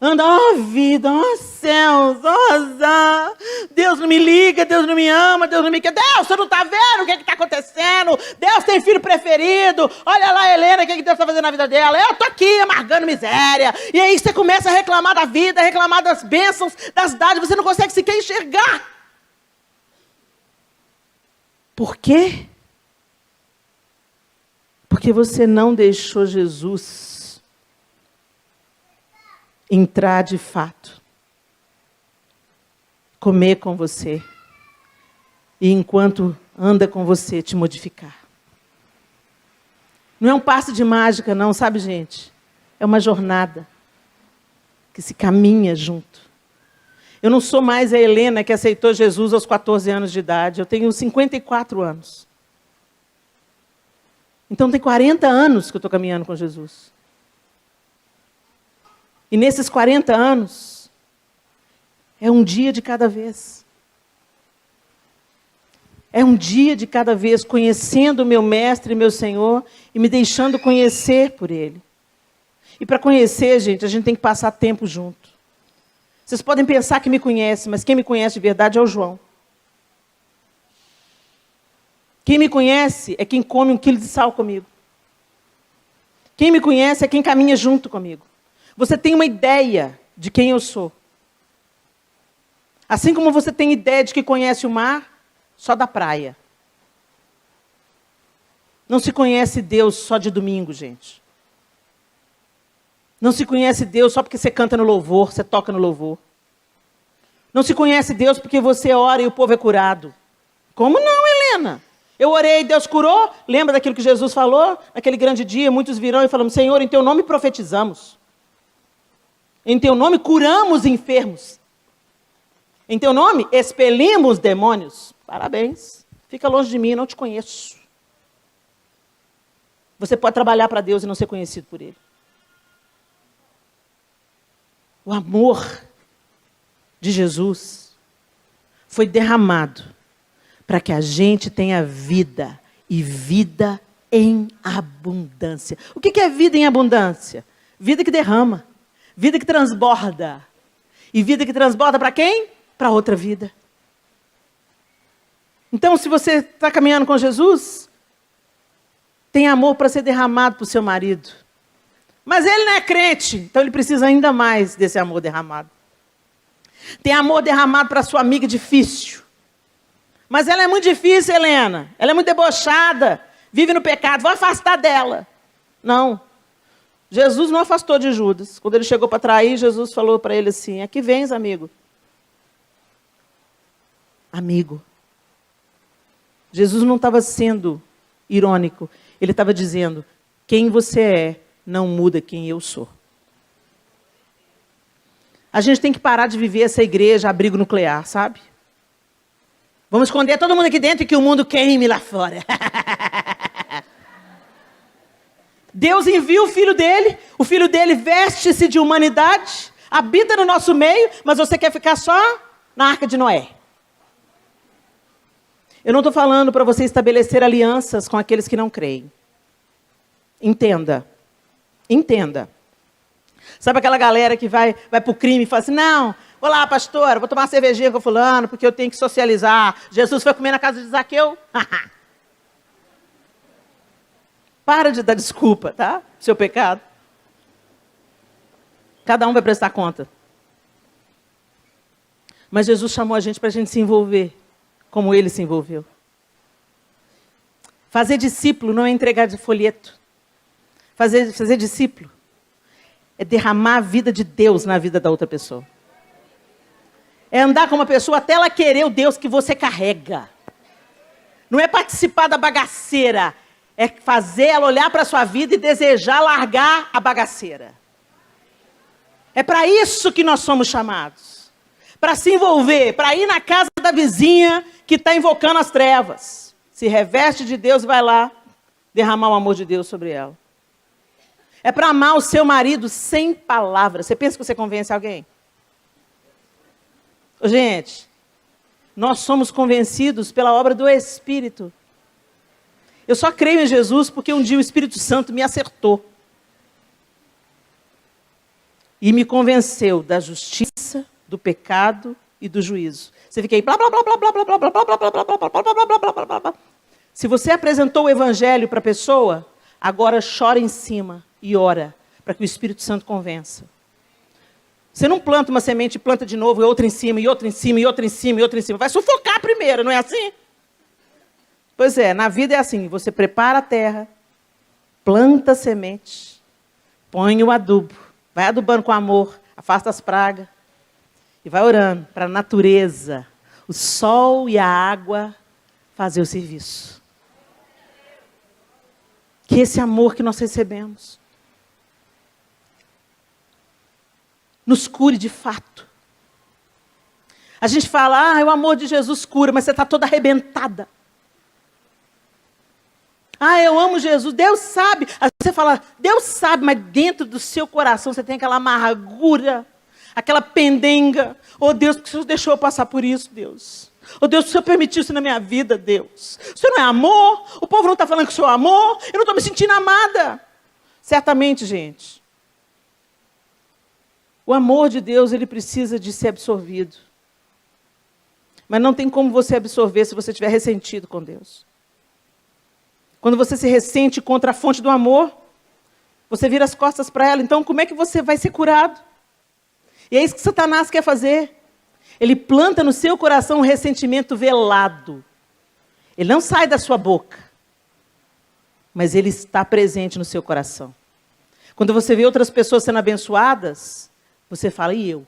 Anda, vida, céus, azar. Deus não me liga, Deus não me ama, Deus não me quer. Deus, você não está vendo o que está acontecendo? Deus tem filho preferido. Olha lá a Helena, o que Deus está fazendo na vida dela? Eu estou aqui amargando miséria. E aí você começa a reclamar da vida, reclamar das bênçãos, das dádivas. Você não consegue sequer enxergar. Por quê? Porque você não deixou Jesus entrar de fato, comer com você, e enquanto anda com você, te modificar. Não é um passe de mágica não, sabe, gente? É uma jornada que se caminha junto. Eu não sou mais a Helena que aceitou Jesus aos 14 anos de idade, eu tenho 54 anos. Então tem 40 anos que eu estou caminhando com Jesus. E nesses 40 anos, é um dia de cada vez. É um dia de cada vez, conhecendo o meu mestre e meu Senhor, e me deixando conhecer por Ele. E para conhecer, gente, a gente tem que passar tempo junto. Vocês podem pensar que me conhecem, mas quem me conhece de verdade é o João. Quem me conhece é quem come 1 quilo de sal comigo. Quem me conhece é quem caminha junto comigo. Você tem uma ideia de quem eu sou. Assim como você tem ideia de que conhece o mar, só da praia. Não se conhece Deus só de domingo, gente. Não se conhece Deus só porque você canta no louvor, você toca no louvor. Não se conhece Deus porque você ora e o povo é curado. Como não, Helena? Eu orei e Deus curou. Lembra daquilo que Jesus falou? Naquele grande dia, muitos virão e falam, Senhor, em teu nome profetizamos. Em teu nome curamos enfermos. Em teu nome expelimos demônios. Parabéns. Fica longe de mim, não te conheço. Você pode trabalhar para Deus e não ser conhecido por Ele. O amor de Jesus foi derramado para que a gente tenha vida e vida em abundância. O que é vida em abundância? Vida que derrama. Vida que transborda. E vida que transborda para quem? Para outra vida. Então, se você está caminhando com Jesus, tem amor para ser derramado para o seu marido. Mas ele não é crente, então ele precisa ainda mais desse amor derramado. Tem amor derramado para sua amiga difícil. Mas ela é muito difícil, Helena. Ela é muito debochada, vive no pecado, vou afastar dela. Não. Jesus não afastou de Judas. Quando ele chegou para trair, Jesus falou para ele assim, aqui vens, amigo. Amigo. Jesus não estava sendo irônico. Ele estava dizendo, quem você é não muda quem eu sou. A gente tem que parar de viver essa igreja abrigo nuclear, sabe? Vamos esconder todo mundo aqui dentro e que o mundo queime lá fora. Deus envia o filho dele veste-se de humanidade, habita no nosso meio, mas você quer ficar só na Arca de Noé. Eu não estou falando para você estabelecer alianças com aqueles que não creem. Entenda. Entenda. Sabe aquela galera que vai para o crime e fala assim, não, vou lá, pastor, vou tomar uma cervejinha com fulano, porque eu tenho que socializar. Jesus foi comer na casa de Zaqueu. Para de dar desculpa, tá? Seu pecado. Cada um vai prestar conta. Mas Jesus chamou a gente para a gente se envolver, como ele se envolveu. Fazer discípulo não é entregar de folheto. Fazer discípulo é derramar a vida de Deus na vida da outra pessoa. É andar com uma pessoa até ela querer o Deus que você carrega. Não é participar da bagaceira. É fazer ela olhar para a sua vida e desejar largar a bagaceira. É para isso que nós somos chamados. Para se envolver, para ir na casa da vizinha que está invocando as trevas. Se reveste de Deus e vai lá derramar o amor de Deus sobre ela. É para amar o seu marido sem palavras. Você pensa que você convence alguém? Gente, nós somos convencidos pela obra do Espírito. Eu só creio em Jesus porque um dia o Espírito Santo me acertou. E me convenceu da justiça, do pecado e do juízo. Você fica aí, blá, blá, blá, blá, blá, blá, blá, blá, blá, blá, blá, blá, blá, blá, blá, blá, blá, blá. Se você apresentou o evangelho para a pessoa, agora chora em cima e ora para que o Espírito Santo convença. Você não planta uma semente e planta de novo, e outra em cima, e outra em cima, e outra em cima, e outra em cima. Vai sufocar primeiro, não é assim? Pois é, na vida é assim, você prepara a terra, planta a semente, põe o adubo, vai adubando com amor, afasta as pragas, e vai orando para a natureza, o sol e a água fazer o serviço. Que esse amor que nós recebemos nos cure de fato. A gente fala, o amor de Jesus cura, mas você está toda arrebentada. Eu amo Jesus, Deus sabe. Às vezes você fala, Deus sabe, mas dentro do seu coração você tem aquela amargura, aquela pendenga. Oh Deus, por que o Senhor deixou eu passar por isso, Deus? Oh Deus, o Senhor permitiu isso na minha vida, Deus. O Senhor não é amor? O povo não está falando que o Senhor é amor? Eu não estou me sentindo amada. Certamente, gente, o amor de Deus, ele precisa de ser absorvido. Mas não tem como você absorver se você estiver ressentido com Deus. Quando você se ressente contra a fonte do amor, você vira as costas para ela. Então, como é que você vai ser curado? E é isso que Satanás quer fazer. Ele planta no seu coração um ressentimento velado. Ele não sai da sua boca, mas ele está presente no seu coração. Quando você vê outras pessoas sendo abençoadas, você fala, e eu?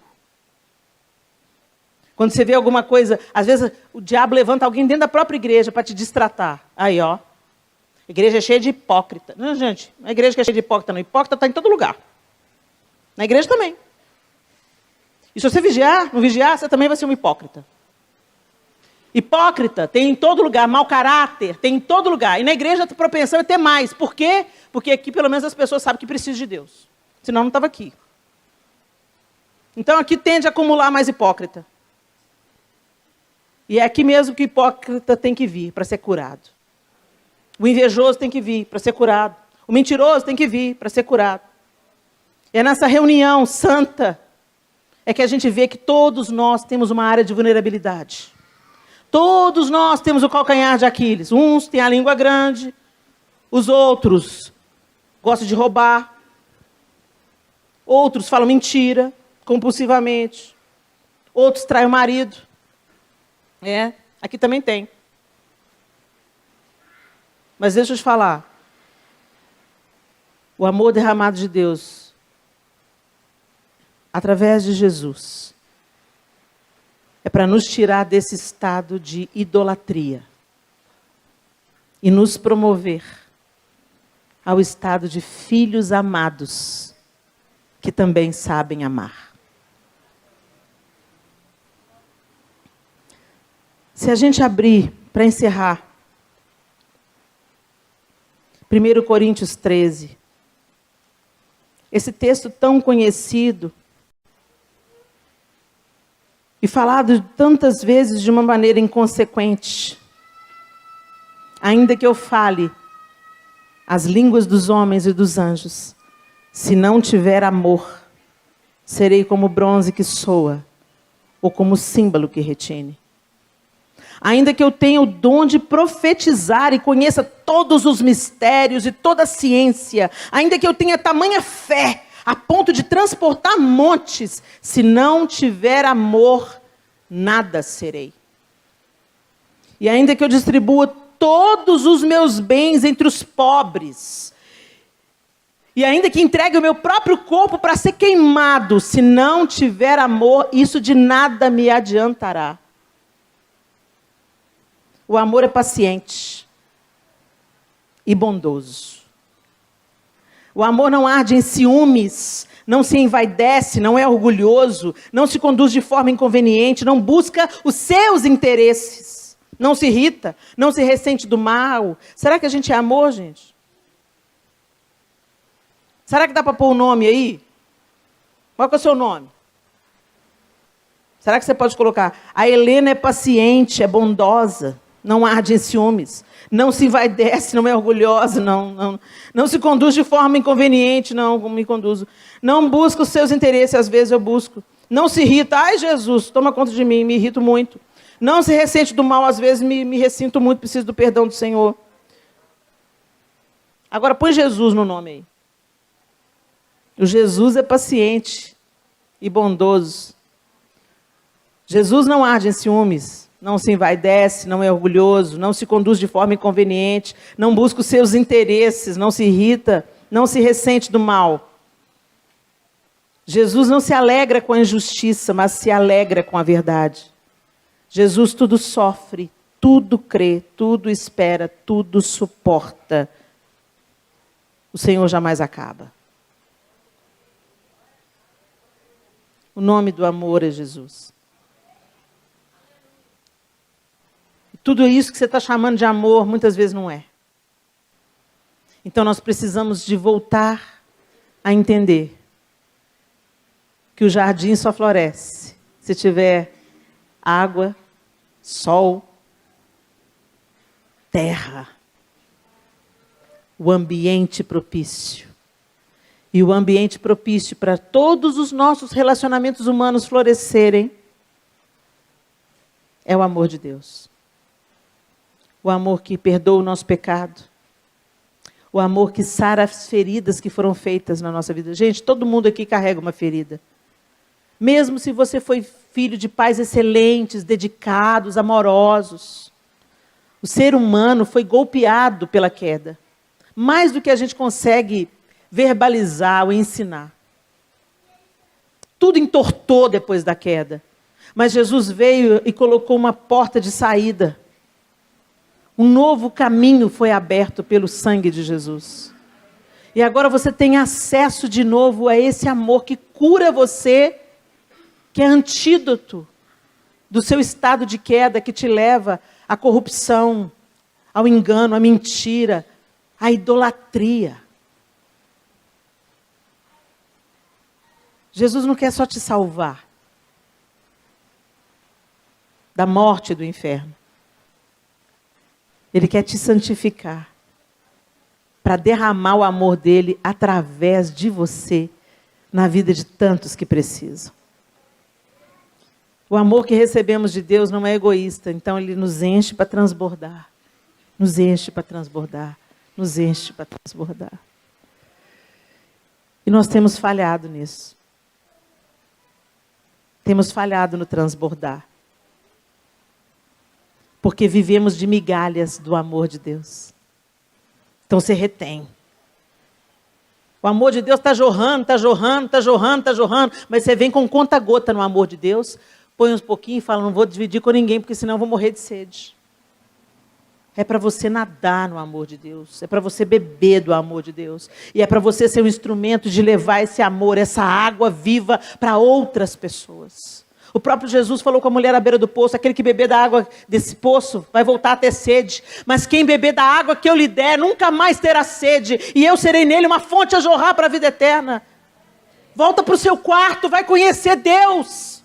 Quando você vê alguma coisa, às vezes o diabo levanta alguém dentro da própria igreja para te distratar. Aí, ó. A igreja é cheia de hipócrita. Não, gente, a igreja que é cheia de hipócrita, não. Hipócrita está em todo lugar. Na igreja também. E se você não vigiar, você também vai ser um hipócrita. Hipócrita tem em todo lugar, mau caráter tem em todo lugar. E na igreja a propensão é ter mais. Por quê? Porque aqui pelo menos as pessoas sabem que precisam de Deus. Senão não estava aqui. Então aqui tende a acumular mais hipócrita. E é aqui mesmo que o hipócrita tem que vir para ser curado. O invejoso tem que vir para ser curado. O mentiroso tem que vir para ser curado. É nessa reunião santa é que a gente vê que todos nós temos uma área de vulnerabilidade. Todos nós temos o calcanhar de Aquiles. Uns têm a língua grande, os outros gostam de roubar, Outros falam mentira, compulsivamente. Outros traem o marido. Aqui também tem. Mas deixa eu te falar. O amor derramado de Deus, através de Jesus, é para nos tirar desse estado de idolatria e nos promover ao estado de filhos amados, que também sabem amar. Se a gente abrir, para encerrar, 1 Coríntios 13, esse texto tão conhecido e falado tantas vezes de uma maneira inconsequente. Ainda que eu fale as línguas dos homens e dos anjos, se não tiver amor, serei como bronze que soa, ou como símbolo que retine. Ainda que eu tenha o dom de profetizar e conheça todos os mistérios e toda a ciência, ainda que eu tenha tamanha fé, a ponto de transportar montes, se não tiver amor, nada serei. E ainda que eu distribua todos os meus bens entre os pobres, e ainda que entregue o meu próprio corpo para ser queimado, se não tiver amor, isso de nada me adiantará. O amor é paciente e bondoso. O amor não arde em ciúmes, não se envaidece, não é orgulhoso, não se conduz de forma inconveniente, não busca os seus interesses, não se irrita, não se ressente do mal. Será que a gente é amor, gente? Será que dá para pôr o nome aí? Qual que é o seu nome? Será que você pode colocar? A Helena é paciente, é bondosa, não arde em ciúmes, não se envaidece, não é orgulhosa, não se conduz de forma inconveniente, não me conduzo. Não busca os seus interesses, às vezes eu busco. Não se irrita, ai Jesus, toma conta de mim, me irrito muito. Não se ressente do mal, às vezes me ressinto muito, preciso do perdão do Senhor. Agora põe Jesus no nome aí. O Jesus é paciente e bondoso. Jesus não arde em ciúmes, não se envaidece, não é orgulhoso, não se conduz de forma inconveniente, não busca os seus interesses, não se irrita, não se ressente do mal. Jesus não se alegra com a injustiça, mas se alegra com a verdade. Jesus tudo sofre, tudo crê, tudo espera, tudo suporta. O Senhor jamais acaba. O nome do amor é Jesus. Tudo isso que você está chamando de amor, muitas vezes não é. Então nós precisamos de voltar a entender que o jardim só floresce se tiver água, sol, terra, o ambiente propício. E o ambiente propício para todos os nossos relacionamentos humanos florescerem é o amor de Deus. O amor que perdoa o nosso pecado. O amor que sara as feridas que foram feitas na nossa vida. Gente, todo mundo aqui carrega uma ferida. Mesmo se você foi filho de pais excelentes, dedicados, amorosos. O ser humano foi golpeado pela queda. Mais do que a gente consegue verbalizar ou ensinar. Tudo entortou depois da queda. Mas Jesus veio e colocou uma porta de saída. Um novo caminho foi aberto pelo sangue de Jesus. E agora você tem acesso de novo a esse amor que cura você, que é antídoto do seu estado de queda, que te leva à corrupção, ao engano, à mentira, à idolatria. Jesus não quer só te salvar da morte e do inferno. Ele quer te santificar para derramar o amor dele através de você na vida de tantos que precisam. O amor que recebemos de Deus não é egoísta, então ele nos enche para transbordar. Nos enche para transbordar. Nos enche para transbordar. E nós temos falhado nisso. Temos falhado no transbordar. Porque vivemos de migalhas do amor de Deus. Então você retém. O amor de Deus está jorrando, está jorrando, está jorrando, está jorrando. Mas você vem com conta-gota no amor de Deus, põe uns pouquinhos e fala, não vou dividir com ninguém, porque senão eu vou morrer de sede. É para você nadar no amor de Deus. É para você beber do amor de Deus. E é para você ser um instrumento de levar esse amor, essa água viva para outras pessoas. O próprio Jesus falou com a mulher à beira do poço, aquele que beber da água desse poço vai voltar a ter sede. Mas quem beber da água que eu lhe der, nunca mais terá sede. E eu serei nele uma fonte a jorrar para a vida eterna. Volta para o seu quarto, vai conhecer Deus.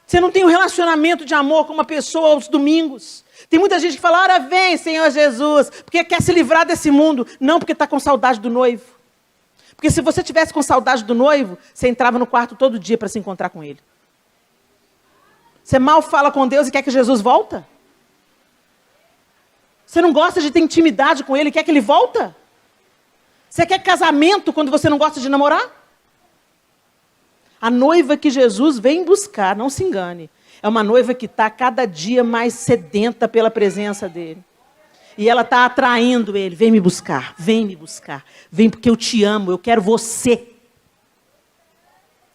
Você não tem um relacionamento de amor com uma pessoa aos domingos. Tem muita gente que fala, ora vem, Senhor Jesus, porque quer se livrar desse mundo. Não, porque está com saudade do noivo. Porque se você tivesse com saudade do noivo, você entrava no quarto todo dia para se encontrar com ele. Você mal fala com Deus e quer que Jesus volta? Você não gosta de ter intimidade com ele e quer que ele volta? Você quer casamento quando você não gosta de namorar? A noiva que Jesus vem buscar, não se engane, é uma noiva que está cada dia mais sedenta pela presença dele. E ela está atraindo ele, vem me buscar, vem porque eu te amo, eu quero você.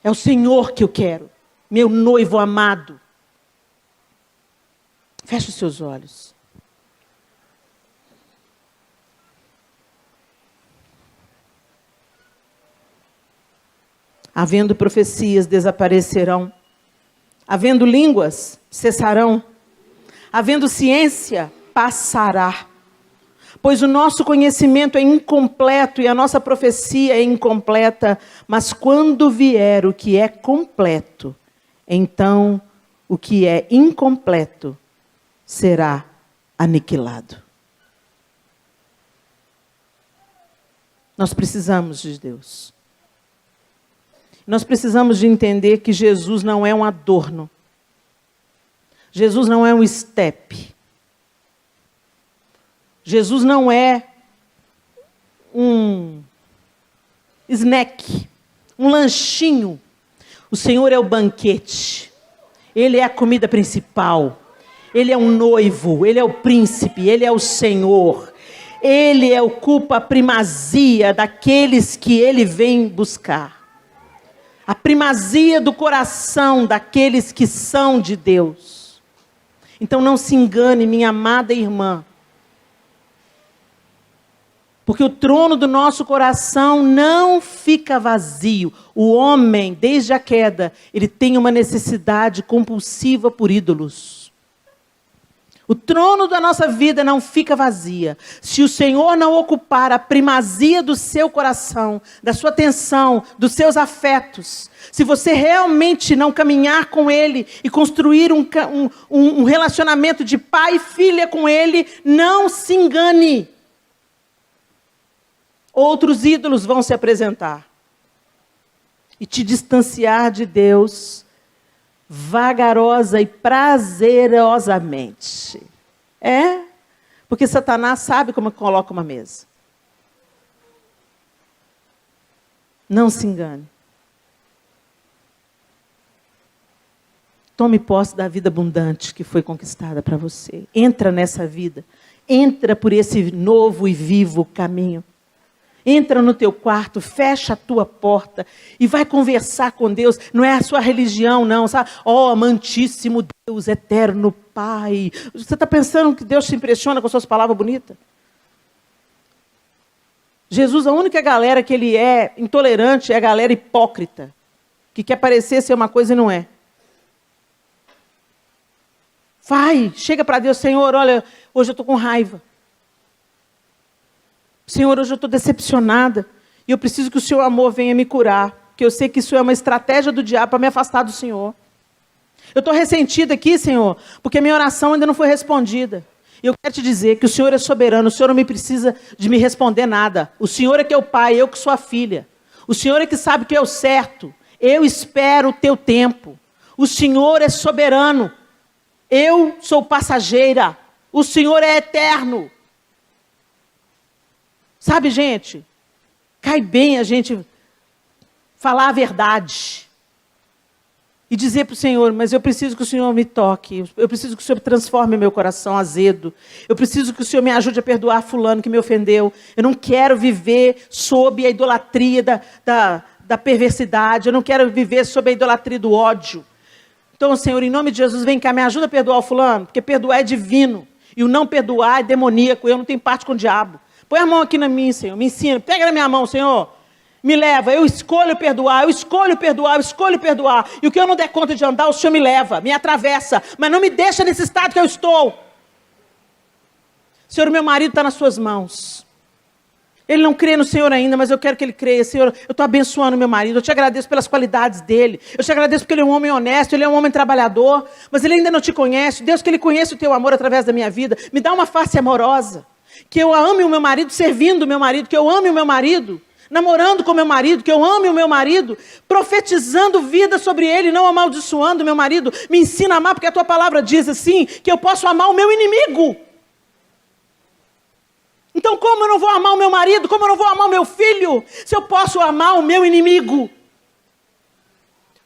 É o Senhor que eu quero, meu noivo amado. Feche os seus olhos. Havendo profecias, desaparecerão. Havendo línguas, cessarão. Havendo ciência, passará. Pois o nosso conhecimento é incompleto e a nossa profecia é incompleta. Mas quando vier o que é completo, então o que é incompleto será aniquilado. Nós precisamos de Deus. Nós precisamos de entender que Jesus não é um adorno. Jesus não é um estepe. Jesus não é um snack, um lanchinho. O Senhor é o banquete. Ele é a comida principal. Ele é um noivo, Ele é o príncipe, Ele é o Senhor. Ele ocupa a primazia daqueles que Ele vem buscar. A primazia do coração daqueles que são de Deus. Então não se engane, minha amada irmã. Porque o trono do nosso coração não fica vazio. O homem, desde a queda, ele tem uma necessidade compulsiva por ídolos. O trono da nossa vida não fica vazia. Se o Senhor não ocupar a primazia do seu coração, da sua atenção, dos seus afetos, se você realmente não caminhar com Ele e construir um relacionamento de pai e filha com Ele, não se engane. Outros ídolos vão se apresentar e te distanciar de Deus vagarosa e prazerosamente. É, porque Satanás sabe como coloca uma mesa. Não se engane. Tome posse da vida abundante que foi conquistada para você. Entra nessa vida. Entra por esse novo e vivo caminho. Entra no teu quarto, fecha a tua porta e vai conversar com Deus. Não é a sua religião, não, sabe? Ó, amantíssimo Deus, eterno Pai. Você está pensando que Deus se impressiona com suas palavras bonitas? Jesus, a única galera que Ele é intolerante é a galera hipócrita, que quer parecer ser uma coisa e não é. Vai, chega para Deus, Senhor, olha, hoje eu estou com raiva. Senhor, hoje eu estou decepcionada e eu preciso que o seu amor venha me curar, porque eu sei que isso é uma estratégia do diabo para me afastar do Senhor. Eu estou ressentida aqui, Senhor, porque a minha oração ainda não foi respondida. E eu quero te dizer que o Senhor é soberano, o Senhor não me precisa de me responder nada. O Senhor é que é o Pai, eu que sou a filha. O Senhor é que sabe o que é o certo. Eu espero o teu tempo. O Senhor é soberano. Eu sou passageira. O Senhor é eterno. Sabe, gente, cai bem a gente falar a verdade. E dizer para o Senhor, mas eu preciso que o Senhor me toque. Eu preciso que o Senhor transforme meu coração azedo. Eu preciso que o Senhor me ajude a perdoar fulano que me ofendeu. Eu não quero viver sob a idolatria da perversidade. Eu não quero viver sob a idolatria do ódio. Então, Senhor, em nome de Jesus, vem cá, me ajuda a perdoar o fulano. Porque perdoar é divino. E o não perdoar é demoníaco. Eu não tenho parte com o diabo. Põe a mão aqui na minha, Senhor. Me ensina. Pega na minha mão, Senhor. Me leva, eu escolho perdoar, eu escolho perdoar, eu escolho perdoar. E o que eu não der conta de andar, o Senhor me leva, me atravessa. Mas não me deixa nesse estado que eu estou. Senhor, meu marido está nas suas mãos. Ele não crê no Senhor ainda, mas eu quero que ele creia. Senhor, eu estou abençoando meu marido. Eu te agradeço pelas qualidades dele. Eu te agradeço porque ele é um homem honesto, ele é um homem trabalhador. Mas ele ainda não te conhece. Deus, que ele conheça o teu amor através da minha vida. Me dá uma face amorosa. Que eu ame o meu marido, servindo o meu marido. Que eu ame o meu marido. Namorando com meu marido, que eu ame o meu marido, profetizando vida sobre ele, não amaldiçoando o meu marido. Me ensina a amar, porque a tua palavra diz assim, que eu posso amar o meu inimigo. Então como eu não vou amar o meu marido, como eu não vou amar o meu filho, se eu posso amar o meu inimigo?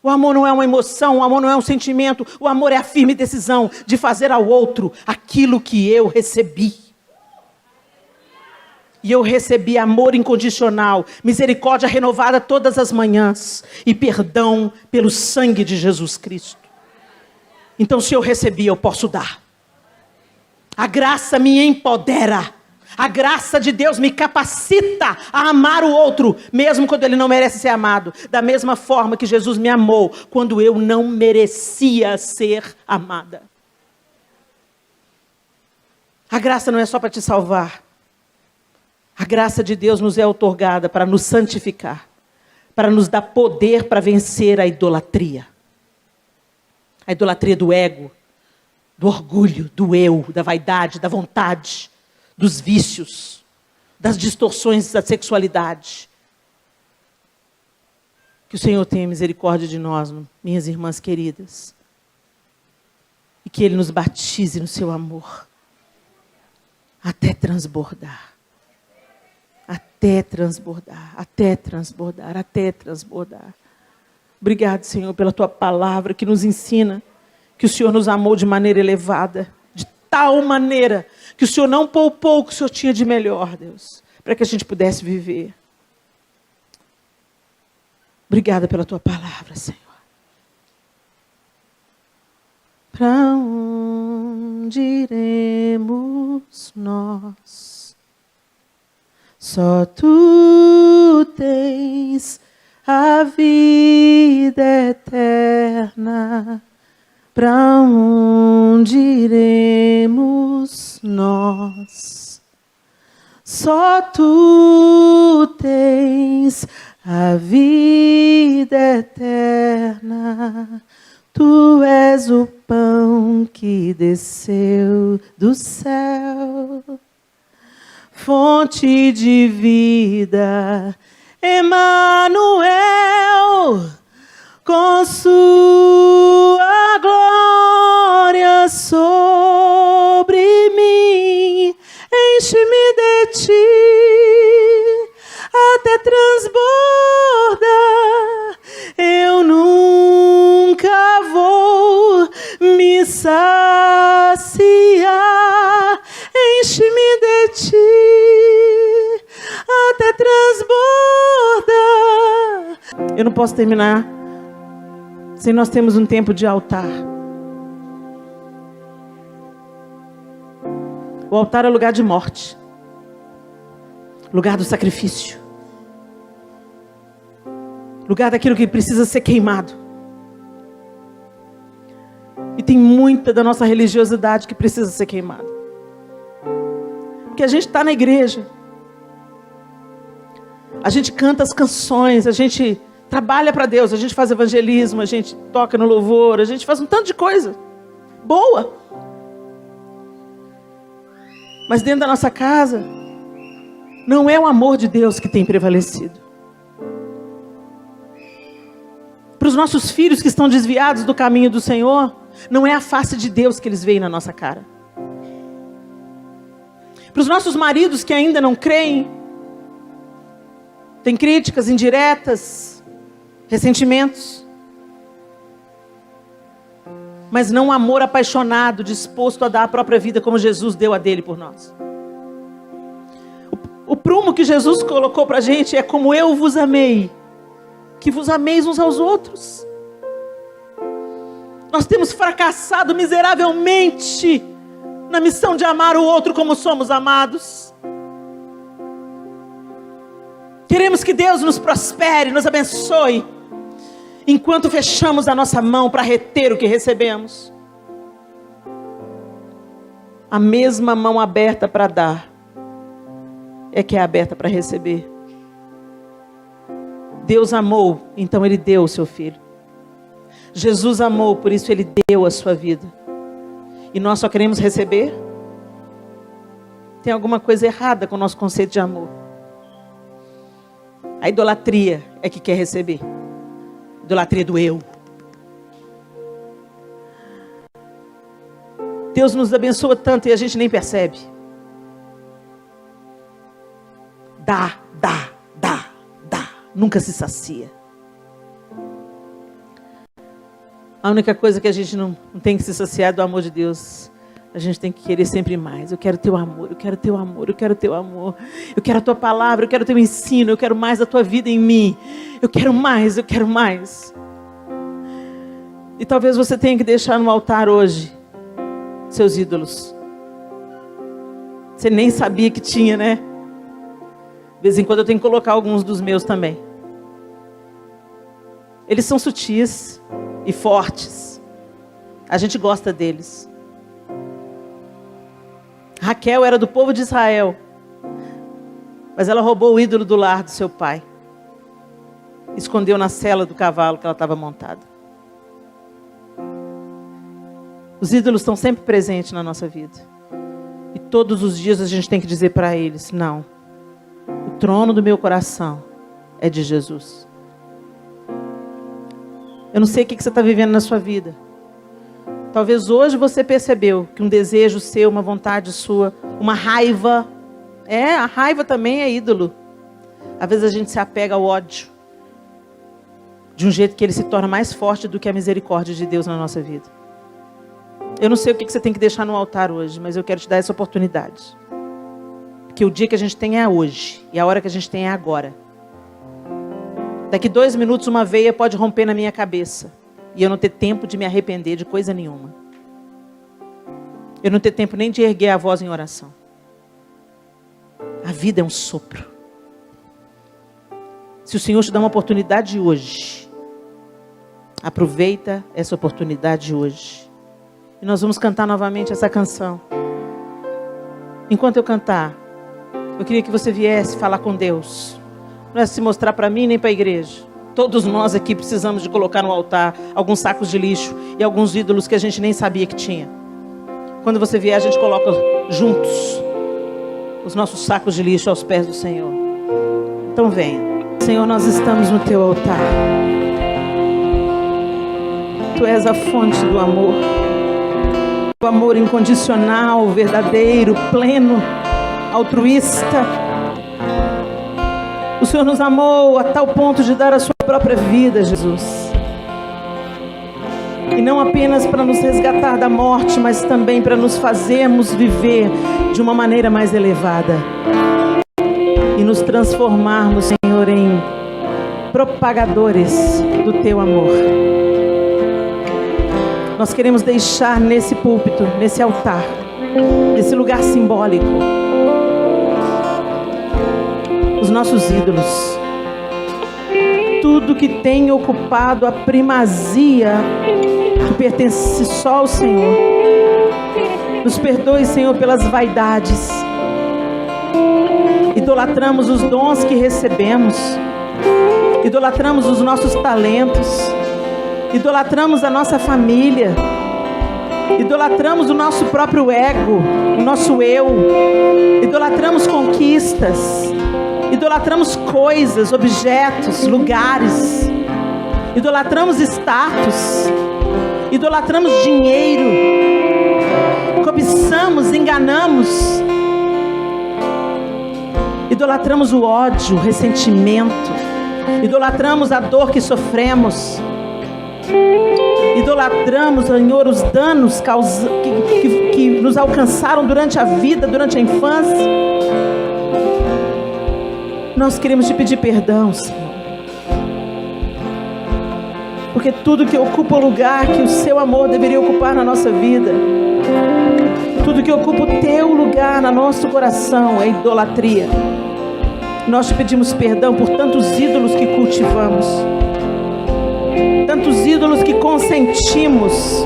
O amor não é uma emoção, o amor não é um sentimento, o amor é a firme decisão de fazer ao outro aquilo que eu recebi. E eu recebi amor incondicional, misericórdia renovada todas as manhãs e perdão pelo sangue de Jesus Cristo. Então, se eu recebi, eu posso dar. A graça me empodera. A graça de Deus me capacita a amar o outro, mesmo quando ele não merece ser amado. Da mesma forma que Jesus me amou, quando eu não merecia ser amada. A graça não é só para te salvar. A graça de Deus nos é outorgada para nos santificar, para nos dar poder para vencer a idolatria. A idolatria do ego, do orgulho, do eu, da vaidade, da vontade, dos vícios, das distorções da sexualidade. Que o Senhor tenha misericórdia de nós, minhas irmãs queridas. E que Ele nos batize no seu amor, até transbordar. Até transbordar, até transbordar, até transbordar. Obrigado, Senhor, pela Tua palavra que nos ensina que o Senhor nos amou de maneira elevada, de tal maneira que o Senhor não poupou o que o Senhor tinha de melhor, Deus, para que a gente pudesse viver. Obrigada pela Tua palavra, Senhor. Para onde iremos nós? Só Tu tens a vida eterna. Para onde iremos nós? Só Tu tens a vida eterna. Tu és o pão que desceu do céu, fonte de vida, Emanuel, com sua glória sobre mim, enche-me de Ti, até transborda, eu nunca vou me saciar, enche-me de Ti, até transborda. Eu não posso terminar sem nós termos um tempo de altar. O altar é lugar de morte, lugar do sacrifício, lugar daquilo que precisa ser queimado. E tem muita da nossa religiosidade que precisa ser queimada. Porque a gente está na igreja, a gente canta as canções, a gente trabalha para Deus, a gente faz evangelismo, a gente toca no louvor, a gente faz um tanto de coisa boa. Mas dentro da nossa casa, não é o amor de Deus que tem prevalecido. Para os nossos filhos que estão desviados do caminho do Senhor, não é a face de Deus que eles veem na nossa cara. Para os nossos maridos que ainda não creem, Tem críticas indiretas, ressentimentos. Mas não um amor apaixonado, disposto a dar a própria vida como Jesus deu a dele por nós. O prumo que Jesus colocou para a gente é: como eu vos amei, que vos ameis uns aos outros. Nós temos fracassado miseravelmente na missão de amar o outro como somos amados. Queremos que Deus nos prospere, nos abençoe, enquanto fechamos a nossa mão para reter o que recebemos. A mesma mão aberta para dar é que é aberta para receber. Deus amou, então Ele deu o seu Filho. Jesus amou, por isso Ele deu a sua vida. E nós só queremos receber? Tem alguma coisa errada com o nosso conceito de amor. A idolatria é que quer receber. Idolatria do eu. Deus nos abençoa tanto e a gente nem percebe. Dá. Nunca se sacia. A única coisa que a gente não tem que se saciar é do amor de Deus. A gente tem que querer sempre mais. Eu quero teu amor, eu quero teu amor, eu quero teu amor. Eu quero a tua palavra, eu quero teu ensino, eu quero mais da tua vida em mim. Eu quero mais, eu quero mais. E talvez você tenha que deixar no altar hoje seus ídolos. Você nem sabia que tinha, né? De vez em quando eu tenho que colocar alguns dos meus também. Eles são sutis e fortes. A gente gosta deles. Raquel era do povo de Israel, mas ela roubou o ídolo do lar do seu pai. Escondeu na sela do cavalo que ela estava montada. Os ídolos estão sempre presentes na nossa vida. E todos os dias a gente tem que dizer para eles: não. O trono do meu coração é de Jesus. Eu não sei o que você está vivendo na sua vida. Talvez hoje você percebeu que um desejo seu, uma vontade sua, uma raiva. A raiva também é ídolo. Às vezes a gente se apega ao ódio. De um jeito que ele se torna mais forte do que a misericórdia de Deus na nossa vida. Eu não sei o que você tem que deixar no altar hoje, mas eu quero te dar essa oportunidade. Porque o dia que a gente tem é hoje. E a hora que a gente tem é agora. Daqui 2 minutos uma veia pode romper na minha cabeça. E eu não ter tempo de me arrepender de coisa nenhuma. Eu não ter tempo nem de erguer a voz em oração. A vida é um sopro. Se o Senhor te dá uma oportunidade hoje, aproveita essa oportunidade hoje. E nós vamos cantar novamente essa canção. Enquanto eu cantar, eu queria que você viesse falar com Deus. Não é se mostrar para mim nem para a igreja. Todos nós aqui precisamos de colocar no altar alguns sacos de lixo e alguns ídolos que a gente nem sabia que tinha. Quando você vier, a gente coloca juntos os nossos sacos de lixo aos pés do Senhor. Então venha. Senhor, nós estamos no teu altar. Tu és a fonte do amor. O amor incondicional, verdadeiro, pleno, altruísta. O Senhor nos amou a tal ponto de dar a sua própria vida, Jesus. E não apenas para nos resgatar da morte, mas também para nos fazermos viver de uma maneira mais elevada. E nos transformarmos, Senhor, em propagadores do teu amor. Nós queremos deixar nesse púlpito, nesse altar, nesse lugar simbólico, os nossos ídolos. Tudo que tem ocupado a primazia que pertence só ao Senhor. Nos perdoe, Senhor, pelas vaidades. Idolatramos os dons que recebemos. Idolatramos os nossos talentos. Idolatramos a nossa família. Idolatramos o nosso próprio ego, o nosso eu. Idolatramos conquistas. Idolatramos coisas, objetos, lugares. Idolatramos status. Idolatramos dinheiro. Cobiçamos, enganamos. idolatramos o ódio, o ressentimento, idolatramos a dor que sofremos, idolatramos, Senhor, os danos que nos alcançaram durante a vida, durante a infância. Nós queremos te pedir perdão, Senhor, porque tudo que ocupa o lugar que o seu amor deveria ocupar na nossa vida, tudo que ocupa o teu lugar no nosso coração é idolatria. Nós te pedimos perdão por tantos ídolos que cultivamos, tantos ídolos que consentimos.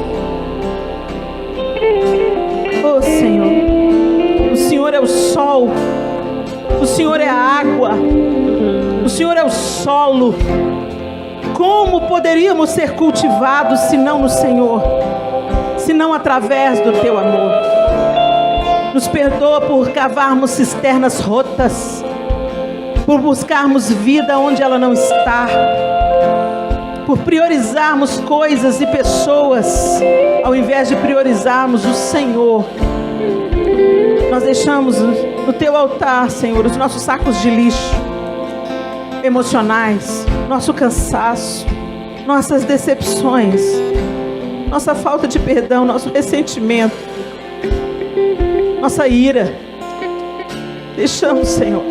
Oh Senhor, o Senhor é o sol, o Senhor é a água, o Senhor é o solo. Como poderíamos ser cultivados se não no Senhor, se não através do teu amor? Nos perdoa por cavarmos cisternas rotas, por buscarmos vida onde ela não está, por priorizarmos coisas e pessoas ao invés de priorizarmos o Senhor. Nós deixamos no teu altar, Senhor, os nossos sacos de lixo emocionais, nosso cansaço, nossas decepções, nossa falta de perdão, nosso ressentimento, nossa ira. Deixamos, Senhor,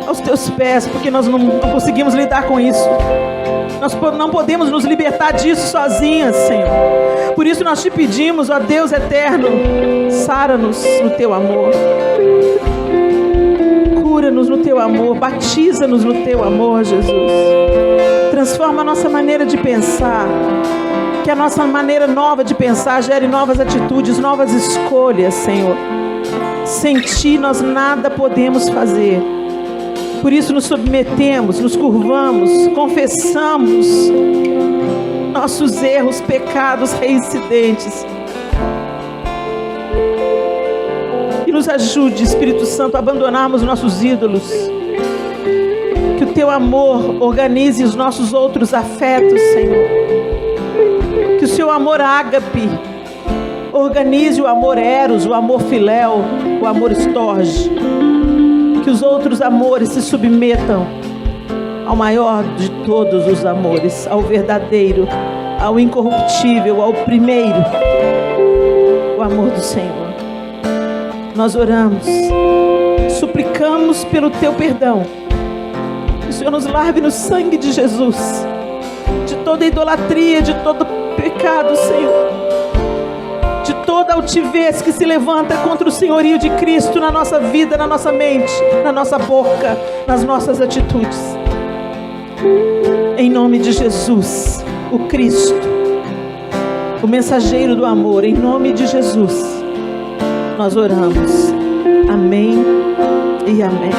aos teus pés, porque nós não conseguimos lidar com isso. Nós não podemos nos libertar disso sozinhas, Senhor. Por isso nós te pedimos, ó Deus eterno, sara-nos no teu amor, cura-nos no teu amor, batiza-nos no teu amor, Jesus. Transforma a nossa maneira de pensar, que a nossa maneira nova de pensar gere novas atitudes, novas escolhas, Senhor. Sem ti nós nada podemos fazer. Por isso nos submetemos, nos curvamos, confessamos nossos erros, pecados reincidentes. E nos ajude, Espírito Santo, a abandonarmos nossos ídolos. Que o teu amor organize os nossos outros afetos, Senhor. Que o seu amor ágape organize o amor eros, o amor filéu, o amor estorge. Que os outros amores se submetam ao maior de todos os amores, ao verdadeiro, ao incorruptível, ao primeiro, o amor do Senhor. Nós oramos, suplicamos pelo teu perdão. Que o Senhor nos lave no sangue de Jesus, de toda idolatria, de todo pecado, Senhor, de toda altivez que se levanta contra o senhorio de Cristo na nossa vida, na nossa mente, na nossa boca, nas nossas atitudes. Em nome de Jesus, o Cristo, o mensageiro do amor, em nome de Jesus, nós oramos. Amém e amém.